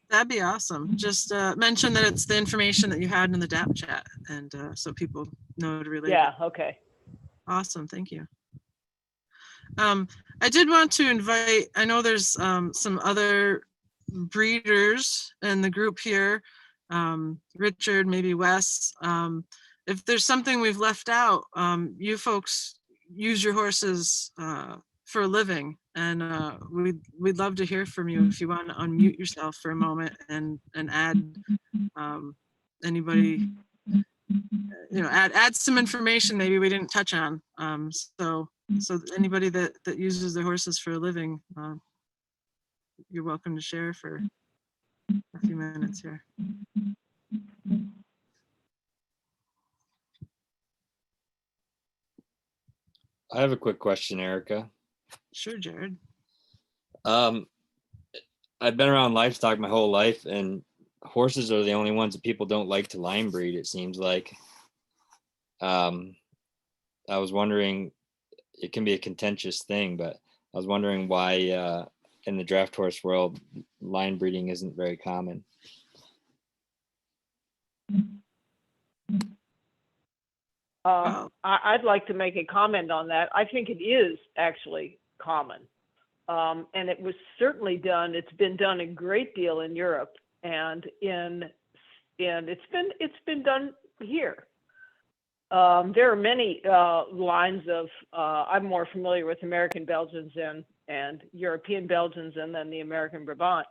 Speaker 1: That'd be awesome. Just mention that it's the information that you had in the DAPChat, and so people know to relate.
Speaker 4: Yeah. Okay.
Speaker 1: Awesome, thank you. I did want to invite, I know there's some other breeders in the group here, Richard, maybe Wes. If there's something we've left out, you folks use your horses for a living, and we'd love to hear from you if you want to unmute yourself for a moment and add anybody, add some information maybe we didn't touch on. So anybody that uses their horses for a living, you're welcome to share for a few minutes here.
Speaker 10: I have a quick question, Erika.
Speaker 1: Sure, Jared.
Speaker 10: I've been around livestock my whole life, and horses are the only ones that people don't like to line breed, it seems like. I was wondering, it can be a contentious thing, but I was wondering why in the draft horse world, line breeding isn't very common.
Speaker 4: I'd like to make a comment on that. I think it is actually common. And it was certainly done, it's been done a great deal in Europe, and it's been done here. There are many lines of, I'm more familiar with American Belgians and European Belgians, and then the American Brabant.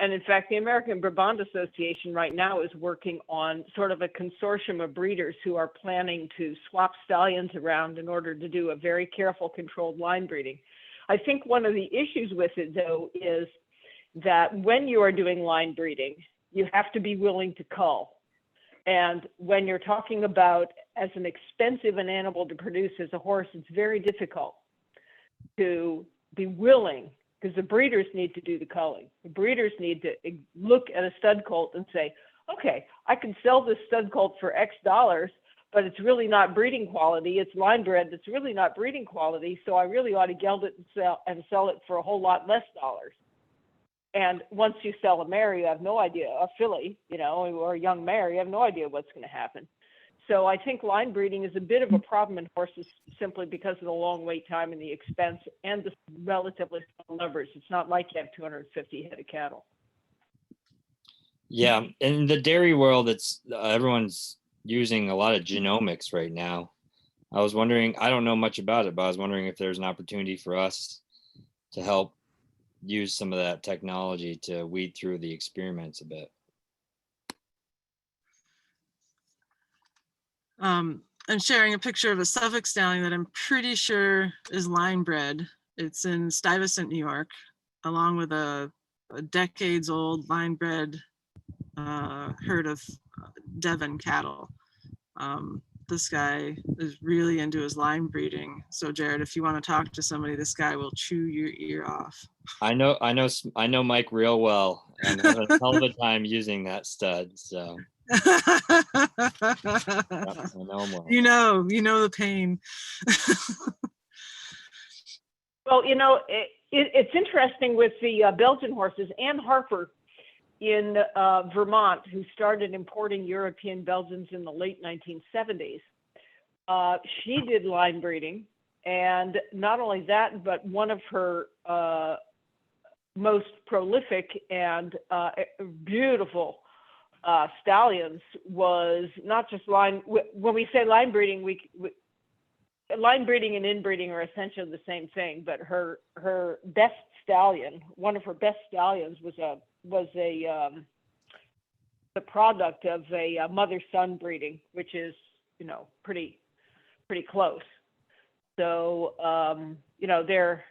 Speaker 4: And in fact, the American Brabant Association right now is working on sort of a consortium of breeders who are planning to swap stallions around in order to do a very careful, controlled line breeding. I think one of the issues with it, though, is that when you are doing line breeding, you have to be willing to cull. And when you're talking about as an expensive an animal to produce as a horse, it's very difficult to be willing, because the breeders need to do the culling. The breeders need to look at a stud colt and say, okay, I can sell this stud colt for X dollars, but it's really not breeding quality. It's line bred that's really not breeding quality. So I really ought to geld it and sell it for a whole lot less dollars. And once you sell a mare, you have no idea, a filly, or a young mare, you have no idea what's going to happen. So I think line breeding is a bit of a problem in horses simply because of the long wait time and the expense and the relatively small numbers. It's not like you have 250 head of cattle.
Speaker 10: Yeah, in the dairy world, it's everyone's using a lot of genomics right now. I was wondering, I don't know much about it, but I was wondering if there's an opportunity for us to help use some of that technology to weed through the experiments a bit.
Speaker 1: I'm sharing a picture of a Suffolk stallion that I'm pretty sure is line bred. It's in Stuyvesant, New York, along with a decades old line bred herd of Devon cattle. This guy is really into his line breeding. So Jared, if you want to talk to somebody, this guy will chew your ear off.
Speaker 10: I know Mike real well, and I have a hell of a time using that stud. So I know him well.
Speaker 1: You know the pain.
Speaker 4: Well, it's interesting with the Belgian horses. Ann Harper in Vermont, who started importing European Belgians in the late 1970s. She did line breeding, and not only that, but one of her most prolific and beautiful stallions was not just line. When we say line breeding, line breeding and inbreeding are essentially the same thing. But her best stallion, one of her best stallions, was the product of a mother-son breeding, which is pretty close. So there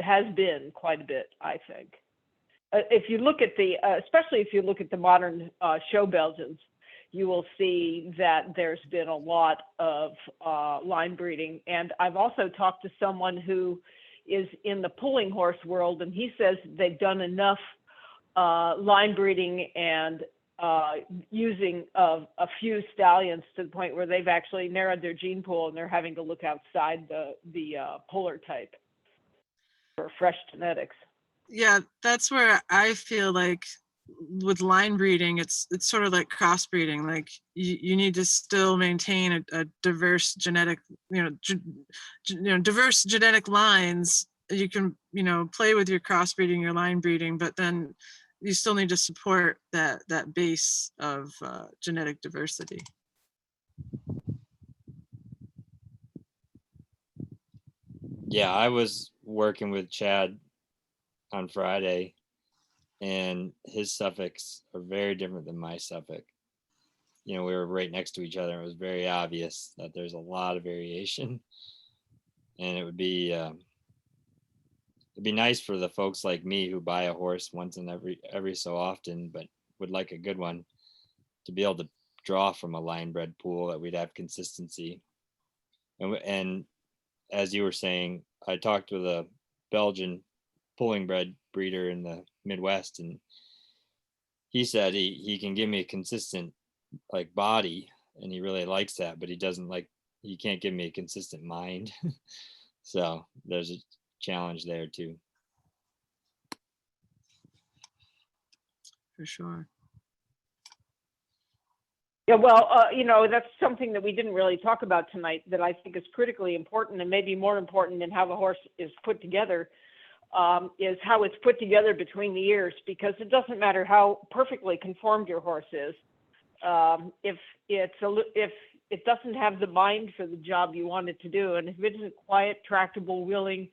Speaker 4: has been quite a bit, I think. If you look at especially if you look at the modern show Belgians, you will see that there's been a lot of line breeding. And I've also talked to someone who is in the pulling horse world, and he says they've done enough line breeding and using a few stallions to the point where they've actually narrowed their gene pool, and they're having to look outside the puller type for fresh genetics.
Speaker 1: Yeah, that's where I feel like with line breeding, it's sort of like crossbreeding. Like you need to still maintain a diverse genetic, diverse genetic lines. You can, play with your crossbreeding, your line breeding, but then you still need to support that base of genetic diversity.
Speaker 10: Yeah, I was working with Chad on Friday, and his Suffolks are very different than my Suffolk. We were right next to each other. And it was very obvious that there's a lot of variation, and it'd be nice for the folks like me who buy a horse once in every so often, but would like a good one, to be able to draw from a line bred pool that we'd have consistency. And as you were saying, I talked with a Belgian pulling bred breeder in the Midwest, and he said he can give me a consistent like body, and he really likes that, but he can't give me a consistent mind. So there's a challenge there too.
Speaker 1: For sure.
Speaker 4: Yeah, well, that's something that we didn't really talk about tonight that I think is critically important, and maybe more important than how the horse is put together, is how it's put together between the ears, because it doesn't matter how perfectly conformed your horse is. If it doesn't have the mind for the job you want it to do, and if it isn't quiet, tractable, willing,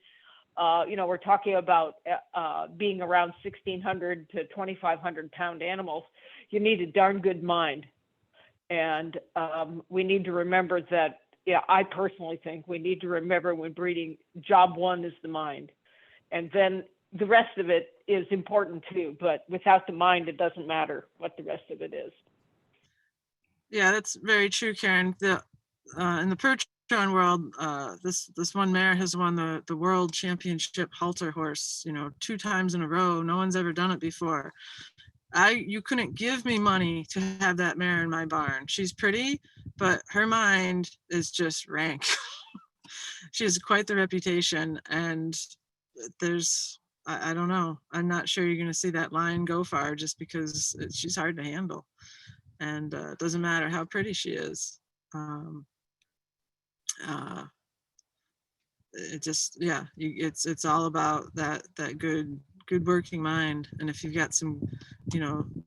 Speaker 4: we're talking about being around 1,600 to 2,500 pound animals, you need a darn good mind. And we need to remember that, I personally think we need to remember when breeding, job one is the mind. And then the rest of it is important too, but without the mind, it doesn't matter what the rest of it is.
Speaker 1: Yeah, that's very true, Karen. In the Percheron world, this one mare has won the world championship halter horse, 2 times in a row. No one's ever done it before. You couldn't give me money to have that mare in my barn. She's pretty, but her mind is just rank. She has quite the reputation, and I don't know. I'm not sure you're going to see that line go far, just because she's hard to handle, and it doesn't matter how pretty she is. It's all about that good working mind, and if you've got some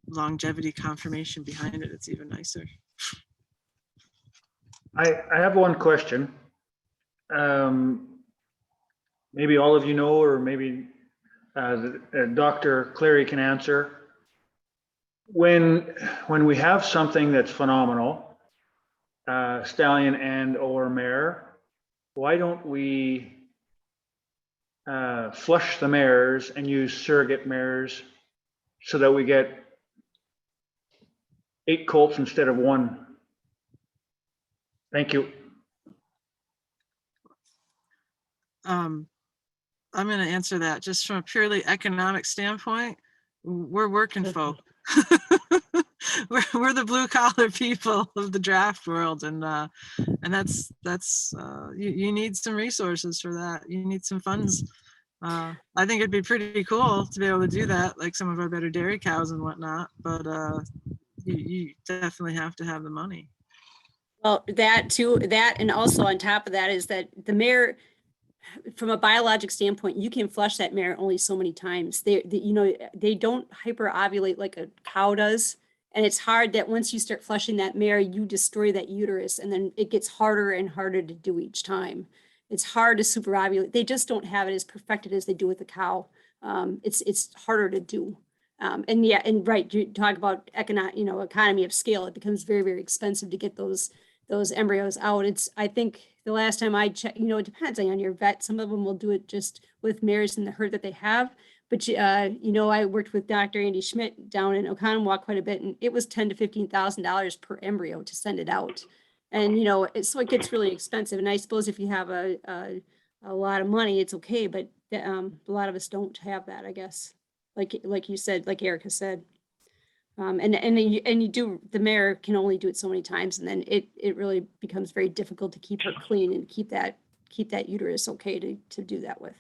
Speaker 1: longevity conformation behind it, it's even nicer.
Speaker 11: I have one question. Maybe all of you know, or maybe Dr. Clary can answer. When we have something that's phenomenal, stallion and or mare, why don't we flush the mares and use surrogate mares so that we get 8 colts instead of 1? Thank you.
Speaker 1: I'm going to answer that just from a purely economic standpoint. We're working folk. we're the blue collar people of the draft world, and that's you need some resources for that. You need some funds. I think it'd be pretty cool to be able to do that, like some of our better dairy cows and whatnot. But you definitely have to have the money.
Speaker 3: Well, that too, and also on top of that is that the mare, from a biologic standpoint, you can flush that mare only so many times. They don't hyperovulate like a cow does. And it's hard that once you start flushing that mare, you destroy that uterus, and then it gets harder and harder to do each time. It's hard to superovulate. They just don't have it as perfected as they do with the cow. It's harder to do. And right, you talk about economy of scale. It becomes very, very expensive to get those embryos out. I think the last time I checked, it depends on your vet. Some of them will do it just with mares in the herd that they have. But, I worked with Dr. Andy Schmidt down in Oconomowoc quite a bit, and it was $10,000 to $15,000 per embryo to send it out. And, so it gets really expensive. And I suppose if you have a lot of money, it's okay. But a lot of us don't have that, I guess. Like you said, like Erika said. The mare can only do it so many times, and then it really becomes very difficult to keep her clean and keep that uterus okay to do that with.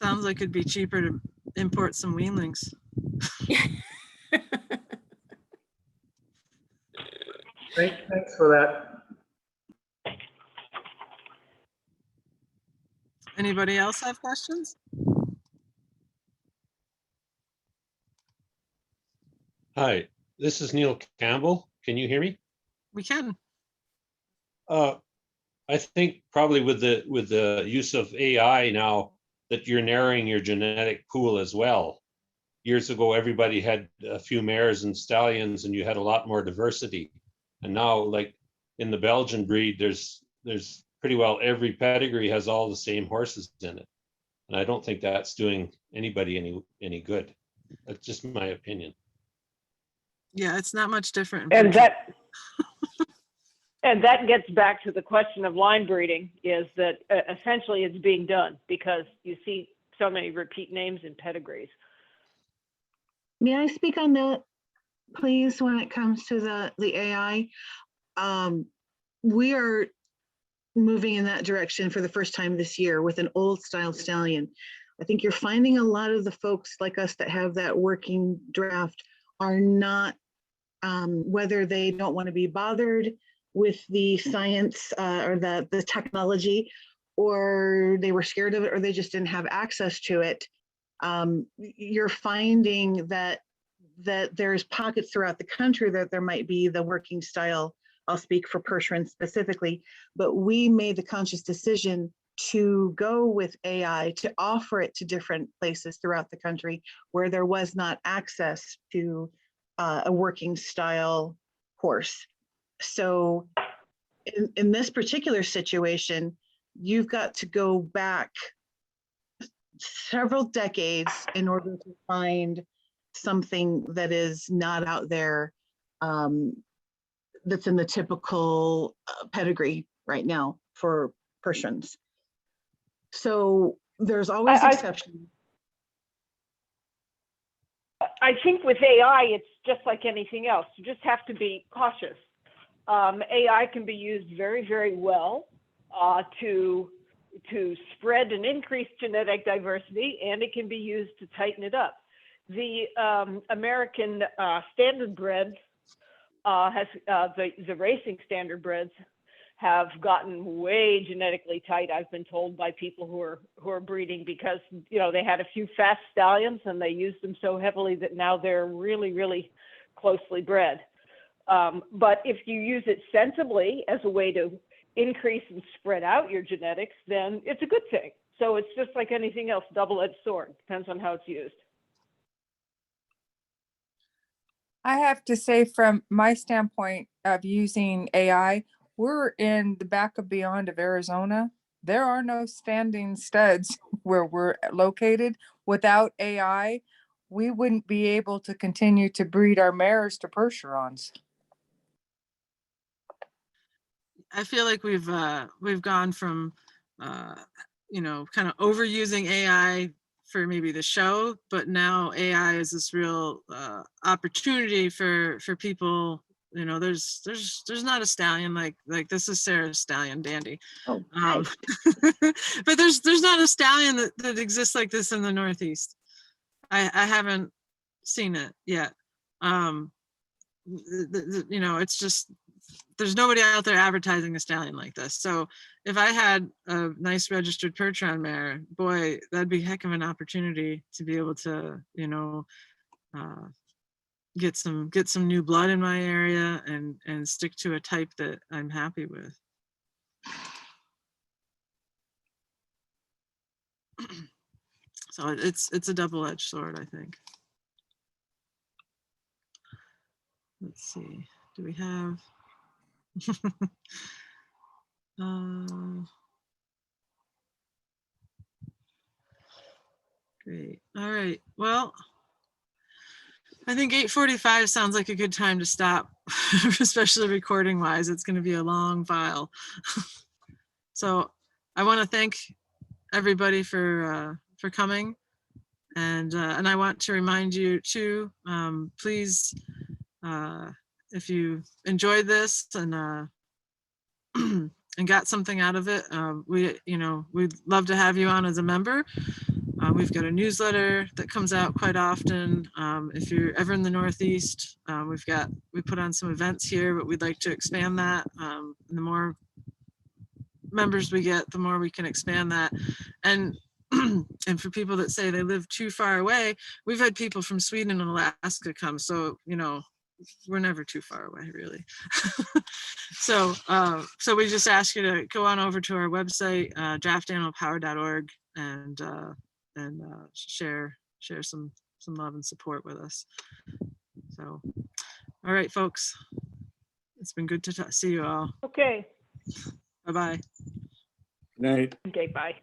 Speaker 1: Sounds like it'd be cheaper import some weanlings.
Speaker 11: Thanks for that.
Speaker 1: Anybody else have questions?
Speaker 12: Hi, this is Neil Campbell. Can you hear me?
Speaker 1: We can.
Speaker 12: I think probably with the use of AI now that you're narrowing your genetic pool as well. Years ago, everybody had a few mares and stallions, and you had a lot more diversity. And now, like in the Belgian breed, there's pretty well every pedigree has all the same horses in it, and I don't think that's doing anybody any good. That's just my opinion.
Speaker 1: Yeah, it's not much different.
Speaker 4: And that gets back to the question of line breeding, is that essentially it's being done because you see so many repeat names in pedigrees.
Speaker 2: May I speak on that, please, when it comes to the AI? We are moving in that direction for the first time this year with an old style stallion. I think you're finding a lot of the folks like us that have that working draft are not, whether they don't want to be bothered with the science or the technology, or they were scared of it, or they just didn't have access to it. You're finding that there's pockets throughout the country that there might be the working style. I'll speak for Percheron specifically, but we made the conscious decision to go with AI, to offer it to different places throughout the country where there was not access to a working style horse. So in this particular situation, you've got to go back several decades in order to find something that is not out there, that's in the typical pedigree right now for Percherons. So there's always exceptions.
Speaker 4: I think with AI, it's just like anything else. You just have to be cautious. AI can be used very, very well to spread and increase genetic diversity, and it can be used to tighten it up. The American standard breds the racing standard breds have gotten way genetically tight, I've been told by people who are breeding, because they had a few fast stallions and they used them so heavily that now they're really, really closely bred. But if you use it sensibly as a way to increase and spread out your genetics, then it's a good thing. So it's just like anything else, double-edged sword, depends on how it's used.
Speaker 6: I have to say, from my standpoint of using AI, we're in the back of beyond of Arizona. There are no standing studs where we're located. Without AI, we wouldn't be able to continue to breed our mares to Percherons.
Speaker 1: I feel like we've gone from kind of overusing AI for maybe the show, but now AI is this real opportunity for people. There's not a stallion like this is Sarah's stallion, Dandy.
Speaker 2: Oh,
Speaker 1: but there's not a stallion that exists like this in the Northeast. I haven't seen it yet. It's just, there's nobody out there advertising a stallion like this. So if I had a nice registered Percheron mare, boy, that'd be a heck of an opportunity to be able to, get some new blood in my area and stick to a type that I'm happy with. So it's a double-edged sword, I think. Let's see, do we have great. All right. Well, I think 8:45 sounds like a good time to stop, especially recording wise. It's going to be a long file. So I want to thank everybody for coming, and I want to remind you too. Please, if you enjoyed this and and got something out of it, we'd love to have you on as a member. We've got a newsletter that comes out quite often. If you're ever in the Northeast, we put on some events here, but we'd like to expand that. And the more members we get, the more we can expand that. And and for people that say they live too far away, we've had people from Sweden and Alaska come. So, we're never too far away, really. So we just ask you to go on over to our website, draftanimalpower.org, and share some love and support with us. So, all right, folks, it's been good to see you all.
Speaker 4: Okay.
Speaker 1: Bye-bye.
Speaker 5: Good night.
Speaker 4: Okay, bye.